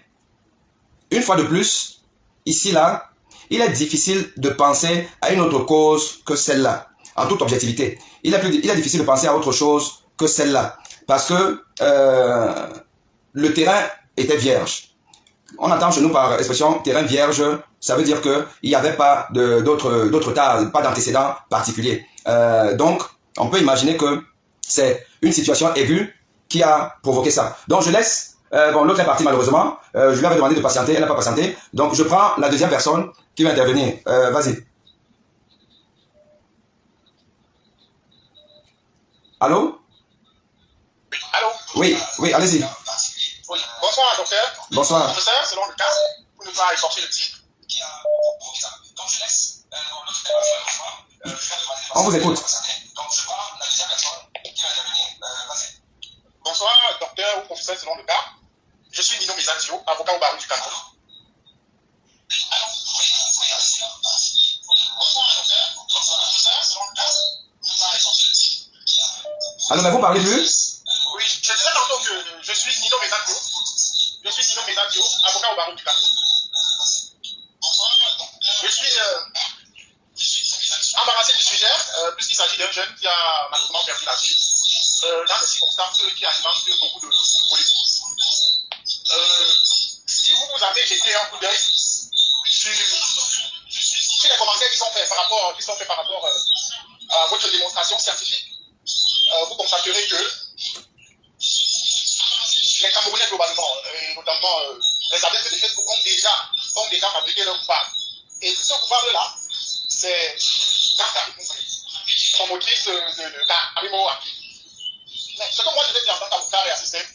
une fois de plus, ici, là, il est difficile de penser à une autre cause que celle-là, en toute objectivité. Il est difficile de penser à autre chose que celle-là, parce que le terrain était vierge. On entend chez nous par expression terrain vierge, ça veut dire qu'il n'y avait pas d'autres tas, pas d'antécédents particuliers. Donc, on peut imaginer que c'est une situation aiguë qui a provoqué ça. Donc, je laisse, bon, l'autre est parti malheureusement, je lui avais demandé de patienter, elle n'a pas patienté. Donc, je prends la deuxième personne qui va intervenir. Vas-y. Allô? Allô? Oui, allez-y. Oui. Bonsoir, docteur. Bonsoir. Professeur, selon le cas, vous nous avez sorti le titre. On vous écoute. Bonsoir, docteur ou professeur, selon le cas. Je suis Nino Mesatio, avocat au barreau du Cameroun. Alors, mais vous parlez plus? Oui, je disais tantôt que je suis Nino Mesatio. Je suis Nino Mesatio, avocat au barreau du Cameroun. Je suis embarrassé du sujet, puisqu'il s'agit d'un jeune qui a malheureusement perdu la vie dans des circonstances qui alimentent beaucoup de polémiques. Si vous avez jeté un coup d'œil sur les commentaires qui sont faits par rapport à votre démonstration scientifique, vous constaterez que les Camerounais globalement, et notamment les adeptes de Facebook, ont déjà fabriqué leur coupable. Et ce coupable-là, c'est Dr Karim, promotrice de Karimo Aki. Mais ce que moi je vais dire en tant qu'avocat et assistant,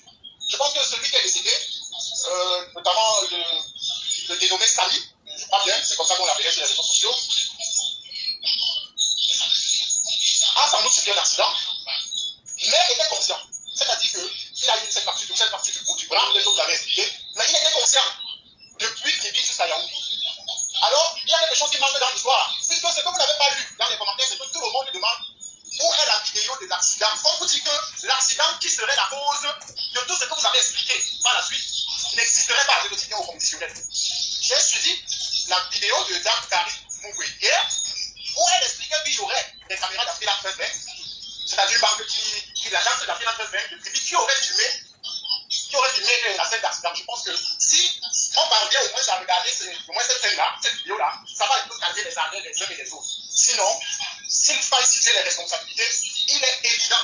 je pense que celui qui est décédé, notamment le dénommé Sally, je crois bien, c'est comme ça qu'on l'appelait sur les réseaux sociaux, a sans doute subi un accident, mais était conscient. C'est-à-dire qu'il a eu cette partie du bout du bras, peut-être que vous l'avez expliqué, mais il était conscient depuis Kébi jusqu'à Yaoundé. Alors, il y a quelque chose qui manque dans l'histoire, puisque ce que vous n'avez pas lu dans les commentaires, c'est que tout le monde demande où est la vidéo de l'accident. On vous dit que l'accident qui serait la cause de tout ce que vous avez expliqué par la suite n'existerait pas, je le dis bien au conditionnel. J'ai suivi la vidéo de Dame Karim Moué hier, où elle expliquait qu'il y aurait des caméras d'Afrique 1320, c'est-à-dire une banque l'agence d'Afrique 1320 de Tribi qui aurait filmé la scène d'accident. Je pense que si on parvient au moins à regarder cette scène-là, cette vidéo-là, ça va un peu calmer les arrêts des uns et des autres. Sinon, s'il faille situer les responsabilités, il est évident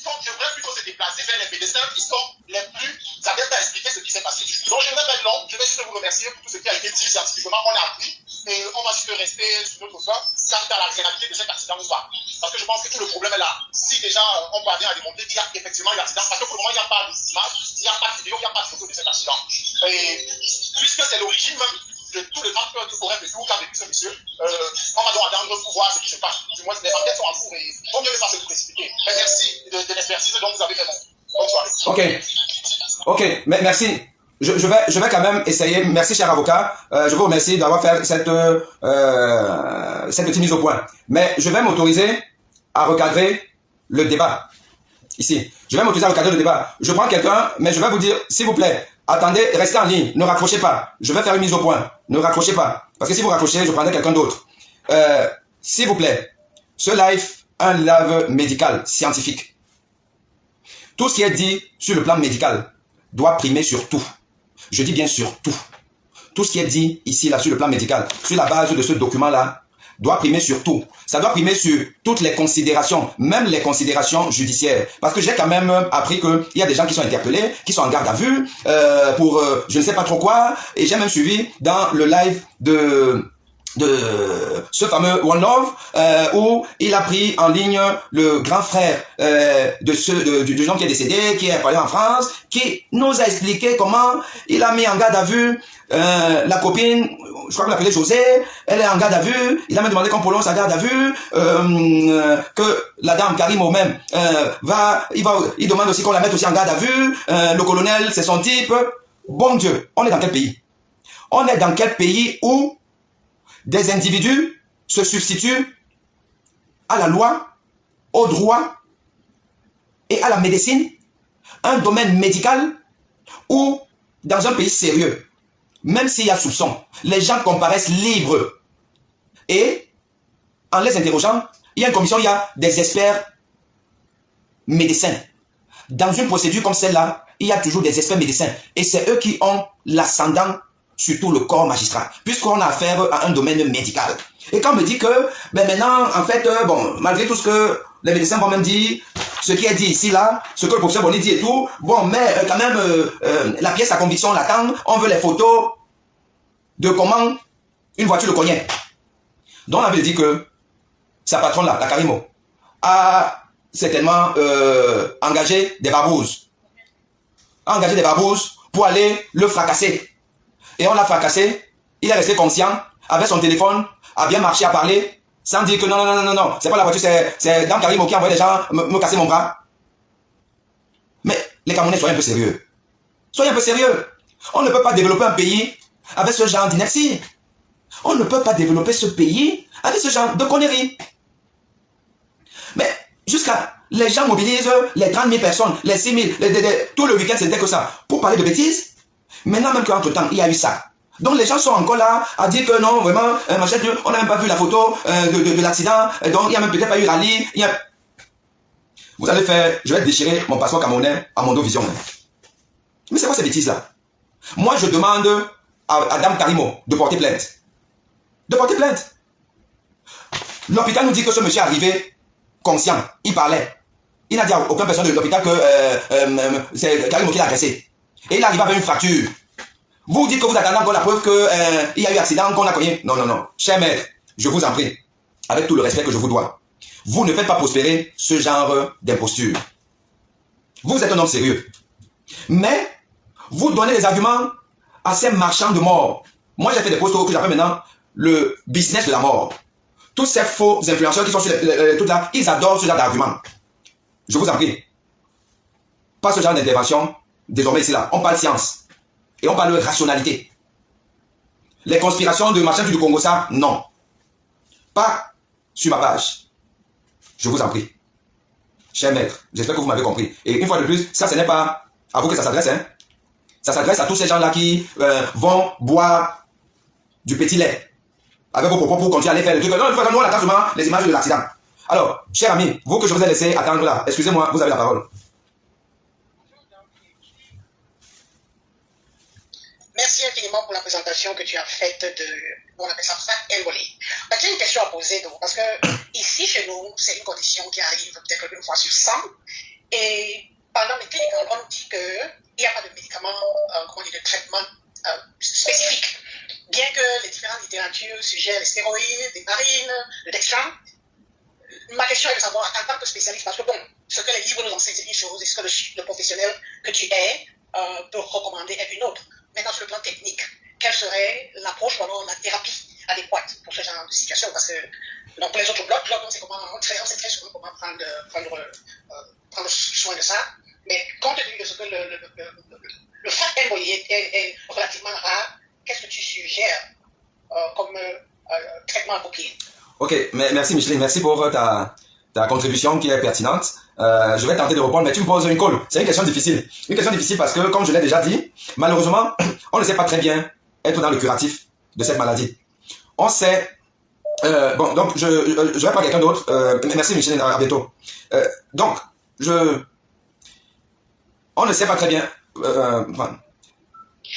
qu'on devrait plutôt se déplacer vers les médecins qui sont les plus adeptes à expliquer ce qui s'est passé. Donc je ne vais pas être long, je vais juste vous remercier pour tout ce qui a été dit scientifiquement, on a appris, et on va juste rester sur notre foi quant à la réalité de cet accident ou pas. Parce que je pense que tout le problème est là. Si déjà on parvient à démontrer qu'il y a effectivement eu accident, parce que pour le moment il n'y a pas d'image, il n'y a pas de vidéo, il n'y a pas de photo de cet accident. Et puisque c'est l'origine même de tout le temps que pourrait vécu qu'a vécu ce monsieur, on va donc attendre pour voir ce qui se passe. Du moins, les enquêtes sont en cours et il vaut mieux ne pas se précipiter. Mais merci de l'expertise dont vous avez fait. Bonne soirée. Ok, mais merci. Je vais quand même essayer. Merci, cher avocat. Je vous remercie d'avoir fait cette petite mise au point. Mais je vais m'autoriser à recadrer le débat. Ici. Je vais m'autoriser à recadrer le débat. Je prends quelqu'un, mais je vais vous dire, s'il vous plaît, attendez, restez en ligne. Ne raccrochez pas. Je vais faire une mise au point. Ne raccrochez pas. Parce que si vous raccrochez, je prendrai quelqu'un d'autre. S'il vous plaît, ce live, un live médical, scientifique. Tout ce qui est dit sur le plan médical doit primer sur tout. Je dis bien sur tout. Tout ce qui est dit ici, là, sur le plan médical, sur la base de ce document-là, doit primer sur tout. Ça doit primer sur toutes les considérations, même les considérations judiciaires. Parce que j'ai quand même appris qu'il y a des gens qui sont interpellés, qui sont en garde à vue pour je ne sais pas trop quoi. Et j'ai même suivi dans le live de ce fameux One Love où il a pris en ligne le grand frère du jeune homme qui est décédé, qui est parlé en France, qui nous a expliqué comment il a mis en garde à vue la copine, je crois qu'on l'appelait José, elle est en garde à vue, il a même demandé qu'on prolonge sa garde à vue, que la dame Karimo même il demande aussi qu'on la mette aussi en garde à vue, le colonel c'est son type. Bon Dieu, on est dans quel pays? On est dans quel pays où des individus se substituent à la loi, au droit et à la médecine, un domaine médical où, dans un pays sérieux, même s'il y a soupçon, les gens comparaissent libres. Et, en les interrogeant, il y a une commission, il y a des experts médecins. Dans une procédure comme celle-là, il y a toujours des experts médecins. Et c'est eux qui ont l'ascendant sur tout le corps magistral, puisqu'on a affaire à un domaine médical. Et quand on me dit que, ben maintenant, en fait, bon, malgré tout ce que les médecins vont même dire, ce qui est dit ici, là, ce que le professeur Bonny dit et tout, bon, mais quand même, la pièce à conviction l'attend, on veut les photos de comment une voiture le cognait. Donc, on avait dit que sa patronne, là, la Karimo, a certainement engagé des babouzes. A engagé des babouzes pour aller le fracasser. Et on l'a fracassé, il est resté conscient, avec son téléphone, a bien marché, a parlé, sans dire que non, c'est pas la voiture, c'est Dame Karimo qui a envoyé des gens me casser mon bras. Mais les Camerounais, soyez un peu sérieux. Soyez un peu sérieux. On ne peut pas développer un pays avec ce genre d'inertie. On ne peut pas développer ce pays avec ce genre de conneries. Mais jusqu'à, les gens mobilisent les 30 000 personnes, les 6 000, tout le week-end c'était que ça, pour parler de bêtises. Maintenant même qu'entre-temps, il y a eu ça. Donc les gens sont encore là à dire que non, vraiment, on n'a même pas vu la photo de l'accident, donc il n'y a même peut-être pas eu rallye. Vous allez faire, je vais déchirer mon passeport camerounais à Mondo Vision. Mais c'est quoi ces bêtises-là? Moi, je demande à Dame Karimo de porter plainte. De porter plainte. L'hôpital nous dit que ce monsieur est arrivé conscient, il parlait. Il n'a dit à aucune personne de l'hôpital que c'est Karimo qui l'a agressé. Et il arrive avec une fracture. Vous dites que vous attendez encore la preuve qu'il y a eu accident, qu'on a cogné. Non. Cher maître, je vous en prie, avec tout le respect que je vous dois, vous ne faites pas prospérer ce genre d'imposture. Vous êtes un homme sérieux. Mais, vous donnez des arguments à ces marchands de mort. Moi, j'ai fait des posts que j'appelle maintenant le business de la mort. Tous ces faux influenceurs qui sont sur tout là, ils adorent ce genre d'arguments. Je vous en prie. Pas ce genre d'intervention. Désormais ici là, on parle science et on parle rationalité. Les conspirations de machin du Congo, ça, non. Pas sur ma page. Je vous en prie. Cher maître, j'espère que vous m'avez compris. Et une fois de plus, ça ce n'est pas à vous que ça s'adresse. Hein. Ça s'adresse à tous ces gens-là qui vont boire du petit lait avec vos propos pour continuer à aller faire le truc. Non, nous on attend seulement les images de l'accident. Alors, cher ami, vous que je vous ai laissé attendre là, excusez-moi, vous avez la parole. Merci infiniment pour la présentation que tu as faite de, on appelle ça Mboli. J'ai une question à poser, donc, parce que ici, chez nous, c'est une condition qui arrive peut-être une fois sur 100. Et pendant les cliniques, on nous dit qu'il n'y a pas de médicaments, de traitement spécifique. Bien que les différentes littératures suggèrent les stéroïdes, les marines, le dextran. Ma question est de savoir, en tant que spécialiste, parce que bon, ce que les livres nous enseignent, c'est une chose, et ce que le professionnel que tu es peut recommander est une autre. Maintenant, sur le plan technique, quelle serait l'approche ou alors la thérapie adéquate pour ce genre de situation? Parce que donc, pour les autres blocs, on sait très souvent comment prendre soin de ça. Mais compte tenu de ce que le fait est relativement rare, qu'est-ce que tu suggères comme traitement approprié? Ok, merci Micheline, merci pour ta contribution qui est pertinente. Je vais tenter de répondre, mais tu me poses une colle. C'est une question difficile. Une question difficile parce que, comme je l'ai déjà dit, malheureusement, on ne sait pas très bien être dans le curatif de cette maladie. On sait... bon, donc, je vais pas quelqu'un d'autre. Merci Micheline, à bientôt. Donc, on ne sait pas très bien...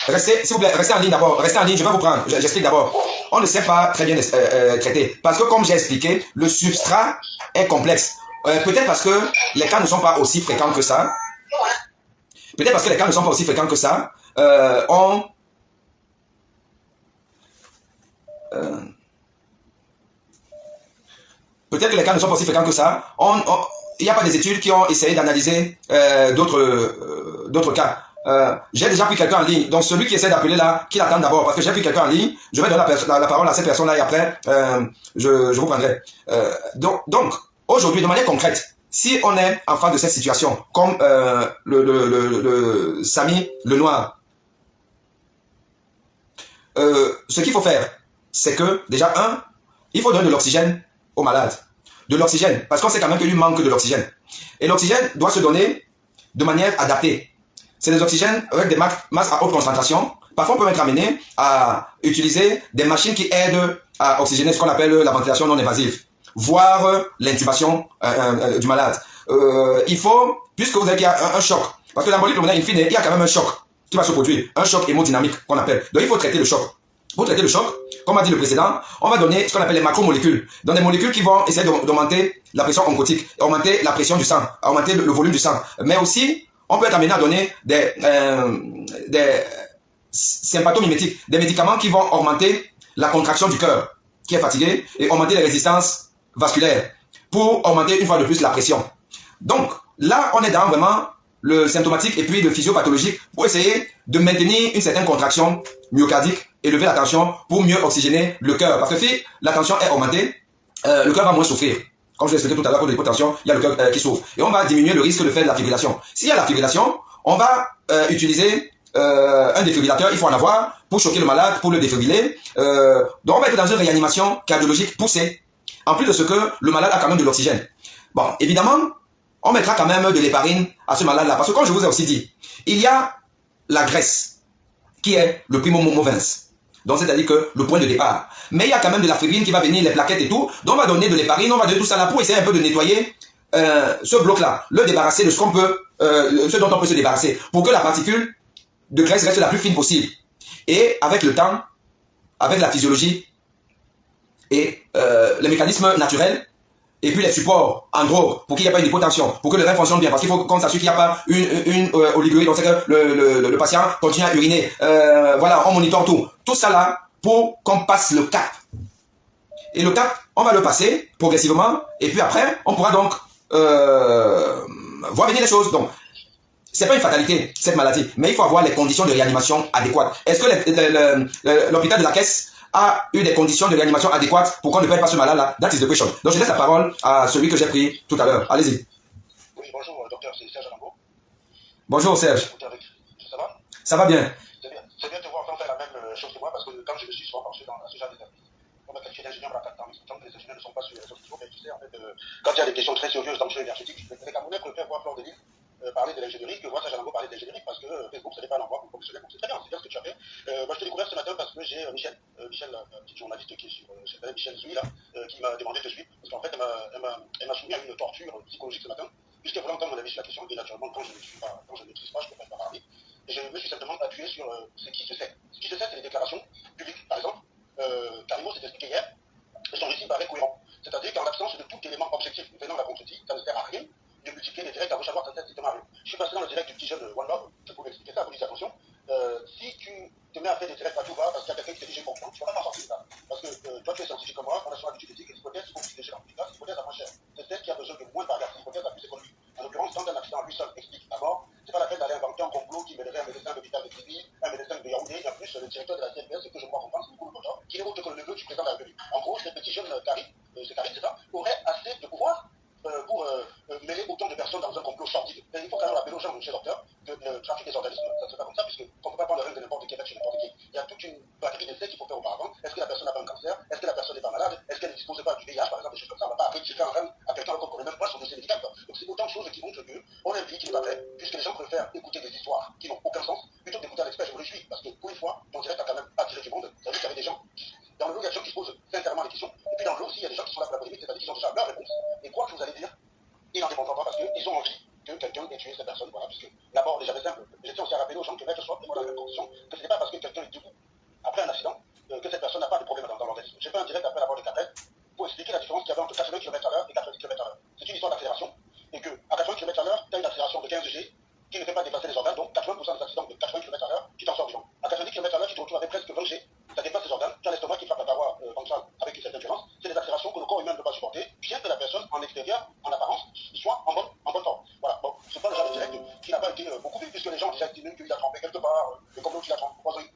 Restez, s'il vous plaît, restez en ligne d'abord. Restez en ligne, je vais vous prendre. J'explique d'abord. On ne sait pas très bien traiter. Parce que comme j'ai expliqué, le substrat est complexe. Peut-être parce que les cas ne sont pas aussi fréquents que ça. Peut-être parce que les cas ne sont pas aussi fréquents que ça. Peut-être que les cas ne sont pas aussi fréquents que ça. Il n'y a pas des études qui ont essayé d'analyser d'autres cas. J'ai déjà pris quelqu'un en ligne. Donc celui qui essaie d'appeler là, qu'il attende d'abord. Parce que j'ai pris quelqu'un en ligne. Je vais donner la parole à cette personne-là et après, je vous prendrai. Donc aujourd'hui, de manière concrète, si on est en face de cette situation, comme le Samy Lenoir, ce qu'il faut faire, c'est que déjà, il faut donner de l'oxygène aux malades. De l'oxygène, parce qu'on sait quand même qu'il lui manque de l'oxygène. Et l'oxygène doit se donner de manière adaptée. C'est des oxygènes avec des masses à haute concentration. Parfois, on peut être amené à utiliser des machines qui aident à oxygéner ce qu'on appelle la ventilation non invasive, voire l'intubation du malade. Il faut, puisque vous avez qu'il y a un choc, parce que l'embolie pulmonaire, in fine, il y a quand même un choc qui va se produire, un choc hémodynamique qu'on appelle. Donc, il faut traiter le choc. Pour traiter le choc, comme a dit le précédent, on va donner ce qu'on appelle les macromolécules. Donc, des molécules qui vont essayer d'augmenter la pression oncotique, augmenter la pression du sang, augmenter le volume du sang. Mais aussi, on peut être amené à donner des sympathomimétiques, des médicaments qui vont augmenter la contraction du cœur, qui est fatigué, et augmenter les résistances vasculaires, pour augmenter une fois de plus la pression. Donc, là, on est dans vraiment le symptomatique et puis le physiopathologique pour essayer de maintenir une certaine contraction myocardique, élever la tension pour mieux oxygéner le cœur. Parce que si la tension est augmentée, le cœur va moins souffrir. Comme je l'ai expliqué tout à l'heure, pour l'hypotension, il y a le cœur qui souffre. Et on va diminuer le risque de faire de la fibrillation. S'il y a la fibrillation, on va utiliser un défibrillateur, il faut en avoir, pour choquer le malade, pour le défibriller. Donc on va être dans une réanimation cardiologique poussée. En plus de ce que le malade a quand même de l'oxygène. Bon, évidemment, on mettra quand même de l'héparine à ce malade-là. Parce que comme je vous ai aussi dit, il y a la graisse, qui est le primo movens. Donc c'est-à-dire que le point de départ. Mais il y a quand même de la fibrine qui va venir, les plaquettes et tout. Donc on va donner de l'héparine, on va donner tout ça là pour essayer un peu de nettoyer ce bloc-là. Le débarrasser de ce qu'on peut, ce dont on peut se débarrasser. Pour que la particule de graisse reste la plus fine possible. Et avec le temps, avec la physiologie et les mécanismes naturels, et puis les supports en drogue, pour qu'il n'y ait pas une hypotension, pour que le rein fonctionne bien, parce qu'il faut qu'on s'assure qu'il n'y a pas une oligurie, donc c'est que le patient continue à uriner. Voilà, on monitore tout. Tout ça là, pour qu'on passe le cap. Et le cap, on va le passer progressivement, et puis après, on pourra donc voir venir les choses. Donc, c'est pas une fatalité, cette maladie, mais il faut avoir les conditions de réanimation adéquates. Est-ce que l'hôpital de la Caisse a eu des conditions de réanimation adéquates pour qu'on ne perde pas ce malade-là? That is the question. Donc je laisse la parole à celui que j'ai pris tout à l'heure. Allez-y. Oui, bonjour, docteur, c'est Serge Alambo. Bonjour Serge. Ça va? Ça va bien. C'est bien de voir qu'on fait la même chose que moi, parce que quand je me suis souvent penché dans ce genre d'état, on m'a qualifié d'ingénieur à 4 ans. Tant que les ingénieurs ne sont pas sur les réseaux sociaux, mais tu sais, en fait, quand il y a des questions très sérieuses dans le champ énergétique, les Camerounais préfèrent voir Fleur de Lille parler de l'ingénierie que voir Serge Alambo parler de l'ingénierie, parce que Facebook, ce n'est pas un endroit pour professionnels, donc c'est très bien, c'est bien ce que tu as fait. Moi, je t'ai découvert ce matin parce que j'ai Michel, la petite journaliste qui est sur, Michel Zoui, là, qui m'a demandé de suivre, parce qu'en fait, elle m'a soumis à une torture psychologique ce matin, puisqu'elle voulait entendre mon avis sur la question, et naturellement, quand je ne maîtrise pas, je ne peux pas parler. Et je me suis simplement appuyé sur ce qui se sait. Ce qui se sait, c'est les déclarations publiques. Par exemple, Karimo s'est expliqué hier, et son récit paraît cohérent. C'est-à-dire qu'en l'absence de tout élément objectif venant de la contre-outil, ça ne sert à rien de multiplier les directs à gauche à droite, ça sert strictement à rien. Je suis passé dans le direct du petit jeune One Love, je peux expliquer ça, vous dites attention, si tu te mets à faire des directs à tout va, parce qu'il y a quelqu'un qui te dit j'ai compris, tu ne vas pas m'en sortir de ça. Parce que toi tu es scientifique comme moi, on a souvent l'habitude de dire que l'hypothèse il faut privilégier l'amplification, l'hypothèse la moins chère. C'est celle qui a besoin de moins variables, l'hypothèse la plus économique. En l'occurrence, quand un accident à lui seul explique la mort, c'est pas la peine d'aller inventer un complot qui mêlerait un médecin de l'hôpital de Tribi, un médecin de Yaoundé, et en plus le directeur de la CNPS, ce que je crois comprendre, c'est Nicolas Cotin, qui est autre que le neveu du président de la République. En gros, ce petit jeune Karim, c'est Karim, c'est ça, aurait assez de pouvoir pour mêler autant de personnes dans un complot sordide. Et il faut quand même rappeler aux gens, monsieur le docteur, que le trafic des organismes, ça ne se fait pas comme ça, puisqu'on ne peut pas prendre le règle de n'importe qui chez n'importe qui. Il y a toute une batterie d'essais qu'il faut faire auparavant. Est-ce que la personne n'a pas un cancer? Est-ce que la personne n'est pas malade? Est-ce qu'elle ne dispose pas du VIH, par exemple, des choses comme ça? On ne va pas après tirer un rein à quelqu'un qu'on ne connaît même pas son dossier médical. Donc c'est autant de choses qui montrent qu'on est un pays qui n'est pas prêt, puisque les gens préfèrent écouter des histoires qui n'ont aucun sens, plutôt que d'écouter un expert. Je me réjouis, parce que pour une fois, mon direct a quand même attiré du monde. Ça veut dire qu'il y avait des gens dans le lot, il y a des gens qui se posent sincèrement les questions. Et puis dans le lot aussi, il y a des gens qui sont là pour la polémique, c'est-à-dire qu'ils ont déjà leur réponse. Et quoi que vous allez dire, ils n'en dépendront pas parce qu'ils ont envie que quelqu'un ait tué cette personne. Voilà, puisque la mort déjà simple. Je tiens aussi à rappeler aux gens que maître soit dans la même condition, que ce n'est pas parce que quelqu'un est debout après un accident que cette personne n'a pas de problème dans l'organisme. J'ai fait un direct après la mort de Capel pour expliquer la différence qu'il y avait entre 80 km/h et 90 km/h. C'est une histoire d'accélération, et qu'à 80 km/h, tu as une accélération de 15 G qui ne fait pas dépasser les organes, donc 80% des accidents de 80 km/h, tu t'en sors vivant. À 90 km/h, tu te retrouves avec presque 20 G, ça dépasse les organes, tu as l'estomac qui frappe la paroi ventrale avec une certaine violence. C'est des accélérations que le corps humain ne peut pas supporter, bien que la personne en extérieur, en apparence, soit en bonne forme. Voilà, bon, c'est pas le genre de direct qui n'a pas été beaucoup vu, puisque les gens disent qu'il a trempé quelque part, et comme l'autre il a trempé.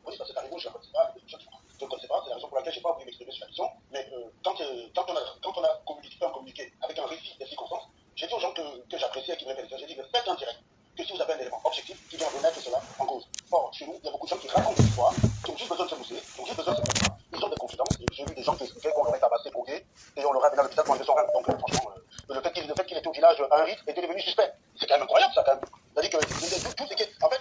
Oui, ça c'est arrivé, je ne connaissais pas, je ne connaissais pas, c'est la raison pour laquelle je n'ai pas voulu m'exprimer sur la question, mais quand on a communiqué avec un récit des circonstances, j'ai dit aux gens que j'appréciais et qui me répétaient, j'ai dit, mais faites un direct, que si vous avez un élément objectif qui vient remettre cela en cause. Or, chez nous, il y a beaucoup de gens qui racontent des histoires, qui ont juste besoin de se mousser, qui ont juste besoin de se mettre là. Ils ont des confidences, et j'ai vu des gens qui expliquaient qu'on l'aurait tabassé, drogué, et on l'aurait amené à l'hôpital pour enlever son rein. Donc, franchement, le fait qu'il était au village à un rite était devenu suspect. C'est quand même incroyable, ça, quand même. C'est-à-dire que tout c'est en fait,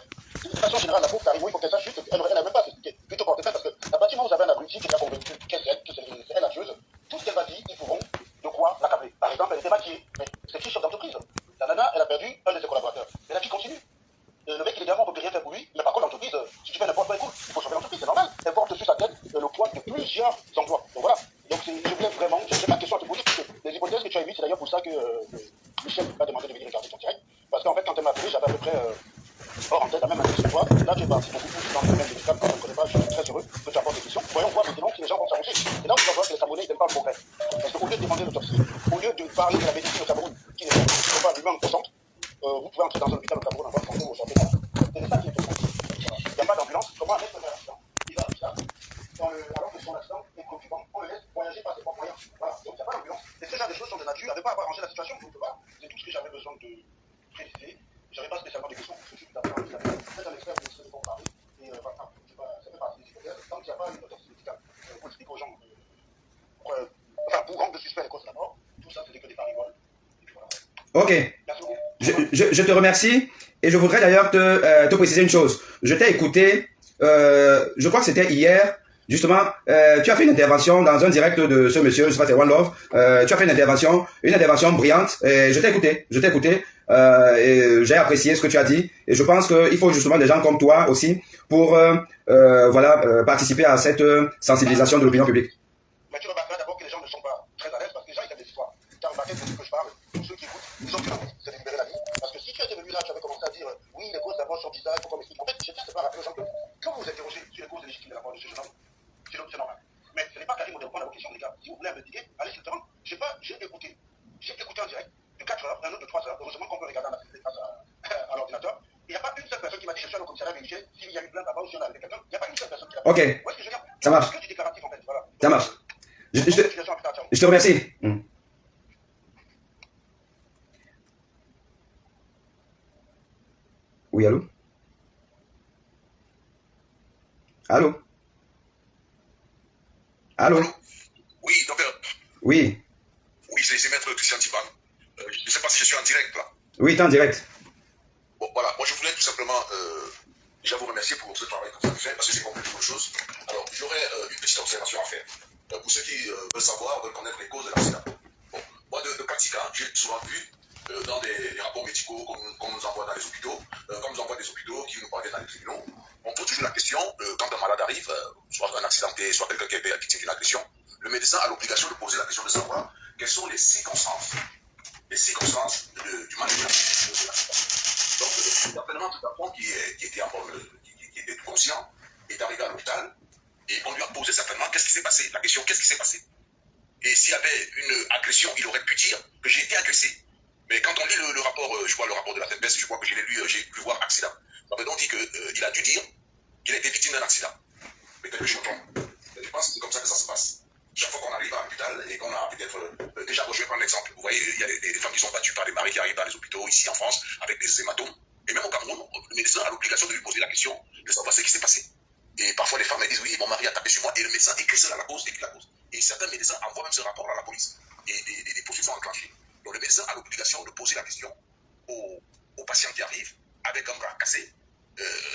de façon générale, la pauvre Karimou, il faut qu'elle sache juste qu'elle n'a même pas s'expliquer. Plutôt porter plainte, parce que à partir du moment où vous avez un abruti qui est convaincu qu'elle est la tueuse, tout ce qu'elle va dire, ils pourront de quoi l'accabler. Par exemple, elle était maquillée, mais c'est une chef d'entreprise. La nana, elle a perdu un de ses collaborateurs. Mais la fille continue. Le mec, il est également, on ne peut rien faire pour lui, mais par contre, l'entreprise, si tu fais n'importe quoi, écoute, il faut sauver l'entreprise, c'est normal. Elle porte sur sa tête le poids de plusieurs emplois. Donc voilà. Donc je voulais vraiment, je ne sais pas de question à te poser, parce que les hypothèses que tu as émises, c'est d'ailleurs pour ça que Michel m'a demandé de venir regarder ton direct. Parce qu'en fait, quand elle m'a appelé, j'avais à peu près hors en tête la même année sur toi. Là, tu es parti beaucoup plus dans le domaine médical, quand je ne connais pas, je suis très heureux que tu apportes des questions. Voyons voir maintenant si les gens vont s'avancer. C'est là où tu vas voir que les Camerounais n'aiment pas le progrès. Parce qu'au lieu de demander l'autopsie, au lieu de parler de la médecine au Cameroun, qui n'est pas l'humain constante, vous pouvez entrer dans un hôpital au Cameroun en voir français ou aujourd'hui. C'est ça qui est important. Il n'y a pas d'ambulance. Comment un mec peut faire un accident? Il va à l'hôpital. Alors que son accident est préoccupant, on le laisse voyager par ses propres moyens. Voilà. Donc il n'y a pas d'ambulance. Et ce genre de choses sont de nature à ne pas arranger la situation. Donc voilà. C'est tout ce que j'avais besoin de préciser. Je n'avais pas spécialement des questions. Je suis d'accord avec ça. Vous êtes un expert de ce dont on parle. Et voilà. Ça fait partie des hypothèses. Tant qu'il n'y a pas une autopsie médicale pour expliquer aux gens, pour rendre de suspect les causes de la mort, tout ça, c'est que des parigoles. Ok. Je te remercie et je voudrais d'ailleurs te préciser une chose. Je t'ai écouté, je crois que c'était hier, justement, tu as fait une intervention dans un direct de ce monsieur, je sais pas, c'est One Love, tu as fait une intervention brillante, et je t'ai écouté, et j'ai apprécié ce que tu as dit, et je pense qu'il faut justement des gens comme toi aussi pour participer à cette sensibilisation de l'opinion publique. Mais tu remarqueras d'abord que les gens ne sont pas très à l'aise parce que les gens ils aiment des histoires. Tu as remarqué que je parle, tous ceux qui écoutent, ils ont plus envie de libérer la vie. Parce que si tu étais venu là, tu avais commencé à dire oui, les causes de la mort sont bizarres, pourquoi m'expliquer. En fait, je tiens à rappeler aux gens que quand vous vous interrogez sur les causes légitimes de la mort de ce jeune homme, c'est normal. Mais ce n'est pas Karim Modèle à vos questions, les gars. Si vous voulez investiguer, allez sur le terrain. J'ai écouté en direct de 4 heures, un autre de 3 heures. Heureusement qu'on peut regarder face à l'ordinateur. Il n'y a pas une seule personne qui m'a dit je suis allé au commissariat vérifier s'il y a eu plainte là-bas ou si on a avec quelqu'un. Il n'y a pas une seule personne qui l'a fait. Ok. Où est-ce que je viens? Ça marche. C'est que du déclaratif en fait. Voilà. Ça marche. Je te remercie. Oui, allô? Allô? Allô? Oui, docteur. Oui. Oui, c'est Maître Christian Tiban. Je ne sais pas si je suis en direct là. Oui, t'es en direct. Bon, voilà, moi je voulais tout simplement déjà vous remercier pour ce travail que vous avez fait, parce que j'ai compris beaucoup de choses. Alors, j'aurais une petite observation à faire. Pour ceux qui veulent savoir, veulent connaître les causes de l'accident. Bon, moi de pratique, j'ai souvent vu dans des rapports médicaux qu'on nous envoie dans les hôpitaux, qu'on nous envoie des hôpitaux qui nous parviennent dans les tribunaux, on pose toujours la question, quand un malade arrive, soit un accidenté, soit quelqu'un qui a été victime d'une agression, le médecin a l'obligation de poser la question de savoir quelles sont les circonstances du management de l'accident. Donc, certainement, tout un point qui était conscient est arrivé à l'hôpital et on lui a posé certainement qu'est-ce qui s'est passé. La question, qu'est-ce qui s'est passé? Et s'il y avait une agression, il aurait pu dire que j'ai été agressé. Mais quand on lit le rapport, je vois le rapport de la TPS, je crois que je l'ai lu, j'ai pu voir accident. Ça veut donc dire qu'il a dû dire qu'il a été victime d'un accident. Peut-être que je me trompe. Je pense que c'est comme ça que ça se passe. Chaque fois qu'on arrive à l'hôpital et qu'on a peut-être... déjà, je vais prendre l'exemple. Vous voyez, il y a des femmes qui sont battues par des maris qui arrivent dans les hôpitaux, ici en France, avec des hématomes. Et même au Cameroun, le médecin a l'obligation de lui poser la question de savoir ce qui s'est passé. Et parfois, les femmes elles disent, oui, mon mari a tapé sur moi, et le médecin écrit cela la cause, écrit la cause. Et certains médecins envoient même ce rapport à la police. Et des poursuites sont enclenchées. Donc le médecin a l'obligation de poser la question aux patients qui arrivent, avec un bras cassé,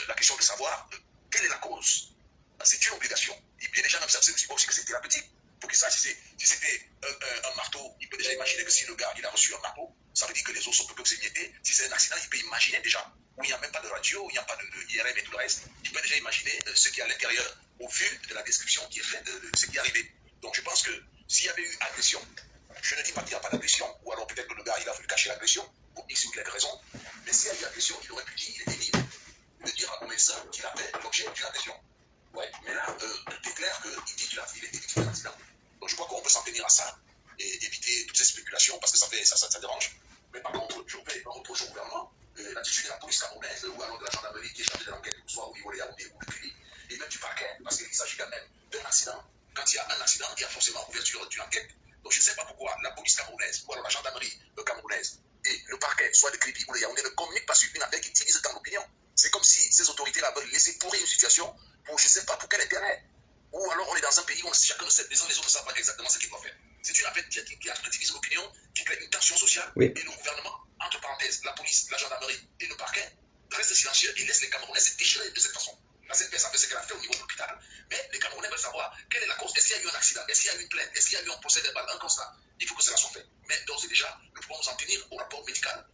la question de savoir quelle est la cause. C'est une obligation. Et bien déjà, même ça, c'est aussi que c'est thérapeutique. pour qu'il sache si c'était un marteau, il peut déjà imaginer que si le gars il a reçu un marteau, ça veut dire que les os sont peu s'émietter. Si c'est un accident, il peut imaginer déjà. Où il n'y a même pas de radio, il n'y a pas de IRM et tout le reste. Il peut déjà imaginer ce qui est à l'intérieur au vu de la description qui est faite de ce qui est arrivé. Donc je pense que s'il y avait eu agression, je ne dis pas qu'il n'y a pas d'agression, ou alors peut-être que le gars il a voulu cacher l'agression pour X ou Y raison. Mais s'il y a eu agression, il aurait pu dire, il était libre de dire à mon médecin qu'il a fait l'objet d'une agression. Ouais, mais là, tout est clair qu'il dit qu'il a été victime d'un accident. Donc je crois qu'on peut s'en tenir à ça et éviter toutes ces spéculations parce que ça dérange. Mais par contre, je vais reprocher au gouvernement l'attitude de la police camerounaise ou alors de la gendarmerie qui est chargée de l'enquête, que ce soit au niveau des Yaoundé ou du pays, et même du parquet, parce qu'il s'agit quand même d'un accident. Quand il y a un accident, il y a forcément ouverture d'une enquête. Donc je ne sais pas pourquoi la police camerounaise ou alors la gendarmerie camerounaise et le parquet, soit de Kribi ou de Yaoundé, ne communiquent pas sur une affaire qui divise tant d'opinion. C'est comme si ces autorités-là veulent laisser pourrir une situation pour je ne sais pas pour quel intérêt. Ou alors on est dans un pays où chacun ne sait, les uns les autres ne savent pas exactement ce qu'ils doivent faire. C'est une affaire qui divise l'opinion, qui crée une tension sociale. Oui. Et le gouvernement, entre parenthèses, la police, la gendarmerie et le parquet, reste silencieux et laisse les Camerounais se déchirer de cette façon. La CNPS a fait ce qu'elle a fait au niveau de l'hôpital, mais les Camerounais veulent savoir quelle est la cause. Est-ce qu'il y a eu un accident? Est-ce qu'il y a eu une plainte? Est-ce qu'il y a eu un procès verbal, un constat? Il faut que cela soit fait. Mais d'ores et déjà, nous pouvons nous en tenir au rapport médical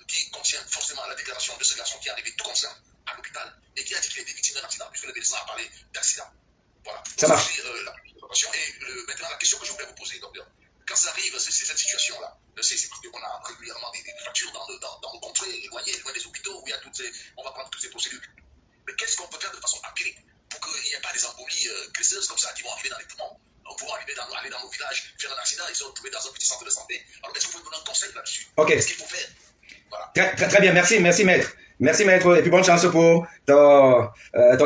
qui contient forcément la déclaration de ce garçon qui est arrivé tout conscient à l'hôpital et qui a dit qu'il était victime d'un accident, puisque le médecin a parlé d'accident. Voilà. Ça marche. Et maintenant, la question que je voulais vous poser, docteur, quand ça arrive, c'est cette situation-là, c'est parce qu'on a régulièrement des fractures dans nos contrées éloignées des hôpitaux où il y a on va prendre toutes ces procédures. Mais qu'est-ce qu'on peut faire de façon empirique pour qu'il n'y ait pas des embolies graisseuses comme ça qui vont arriver dans les poumons, pour aller dans nos villages, faire un accident et se retrouver dans un petit centre de santé? Alors, est-ce que vous pouvez nous donner un conseil là-dessus? Qu'est-ce qu'il faut faire? Voilà. Très bien, merci maître. Merci maître, et puis bonne chance pour ton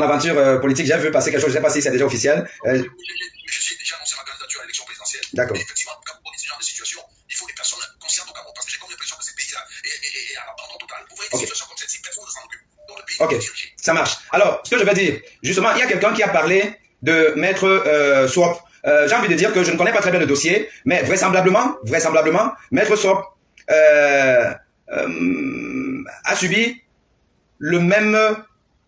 aventure politique. J'ai vu passer quelque chose, je ne sais pas si c'est déjà officiel. Je suis déjà annoncé ma candidature à l'élection présidentielle. D'accord. Et effectivement, quand on est ce genre de situation, il faut des personnes conscientes au Cameroun, parce que j'ai comme l'impression que ce pays-là est à l'abandon total. Vous voyez des situations comme celle-ci, personne ne s'en occupe. Donc le pays est dirigé. Ça marche. Alors, ce que je vais dire, justement, il y a quelqu'un qui a parlé de maître Swap. J'ai envie de dire que je ne connais pas très bien le dossier, mais vraisemblablement, maître Swap a subi le même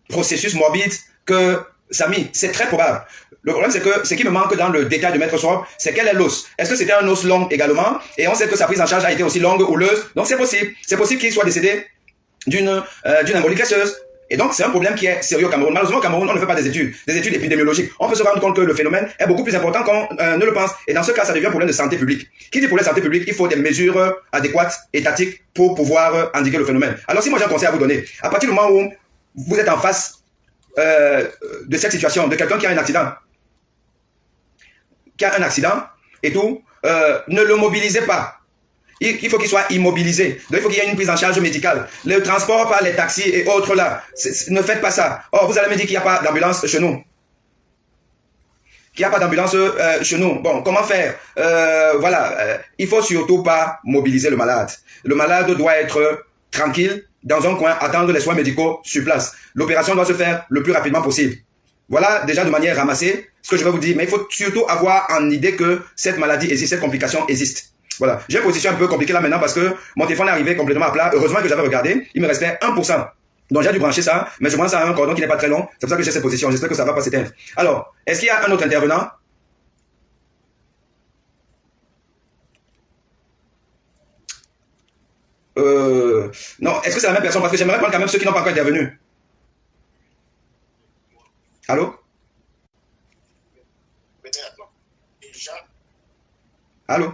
processus morbide que Samy. C'est très probable. Le problème, c'est que ce qui me manque dans le détail de maître Swap, c'est quel est l'os. Est-ce que c'était un os long également? Et on sait que sa prise en charge a été aussi longue, houleuse. Donc c'est possible. C'est possible qu'il soit décédé d'une embolie graisseuse. Et donc c'est un problème qui est sérieux au Cameroun. Malheureusement au Cameroun, on ne fait pas des études épidémiologiques. On peut se rendre compte que le phénomène est beaucoup plus important qu'on ne le pense. Et dans ce cas, ça devient un problème de santé publique. Qui dit problème de santé publique, il faut des mesures adéquates, étatiques, pour pouvoir endiguer le phénomène. Alors si moi j'ai un conseil à vous donner, à partir du moment où vous êtes en face de cette situation, de quelqu'un qui a un accident, et tout, ne le mobilisez pas. Il faut qu'il soit immobilisé. Donc il faut qu'il y ait une prise en charge médicale. Le transport par les taxis et autres là, ne faites pas ça. Oh, vous allez me dire qu'il n'y a pas d'ambulance chez nous. Chez nous. Bon, comment faire? Voilà, il faut surtout pas mobiliser le malade. Le malade doit être tranquille, dans un coin, attendre les soins médicaux sur place. L'opération doit se faire le plus rapidement possible. Voilà, déjà de manière ramassée, ce que je vais vous dire. Mais il faut surtout avoir en idée que cette maladie existe, cette complication existe. Voilà, j'ai une position un peu compliquée là maintenant parce que mon téléphone est arrivé complètement à plat. Heureusement que j'avais regardé, il me restait 1%. Donc j'ai dû brancher ça, mais je branche ça à un cordon qui n'est pas très long. C'est pour ça que j'ai cette position. J'espère que ça va pas s'éteindre. Alors, est-ce qu'il y a un autre intervenant? Non, est-ce que c'est la même personne? Parce que j'aimerais prendre quand même ceux qui n'ont pas encore intervenu. Allô? Allô?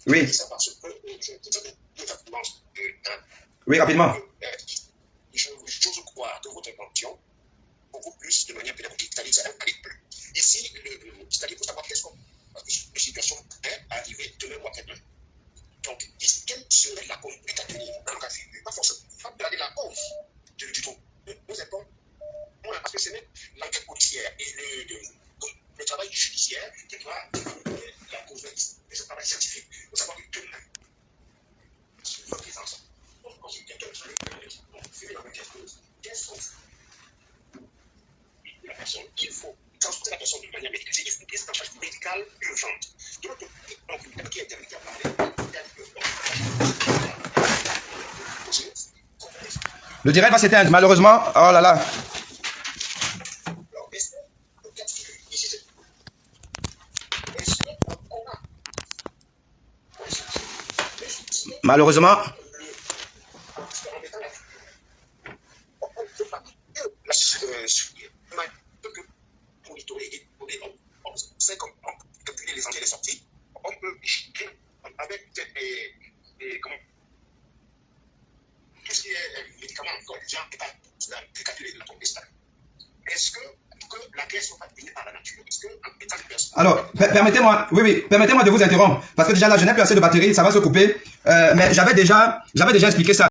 Oui. Oui, rapidement. J'ose croire que votre intention, beaucoup plus de manière pédagogique, c'est-à-dire ça n'allait plus. Ici, c'est-à-dire pour savoir qu'est-ce qu'on... Parce que la situation est arrivée demain ou après-demain. Donc, quelle serait la conduite à tenir dans le cas figure? Pas forcément. Il faut regarder la cause du tout. Nous avons, parce que c'est l'enquête policière et le travail judiciaire qui doit la cause de ce travail scientifique. Nous savons que demain, la présence, on consulte quelqu'un qui fait la même chose. Qu'est-ce qu'on fait? La personne, il faut transporter la personne de manière médicale. Il faut une prise en charge médicale urgente. De l'autre côté, donc, une personne qui est intermédiaire à parler, le direct va s'éteindre, malheureusement. Oh là là. Malheureusement, les entrées et les sorties, on peut avec tout ce qui est médicaments, comme les gens qui calculent de ton destin. Est-ce que la caisse n'est pas donnée par la nature? Est-ce que en étant de personne... alors, permettez-moi de vous interrompre, parce que déjà là, je n'ai plus assez de batterie, ça va se couper, mais j'avais déjà expliqué ça.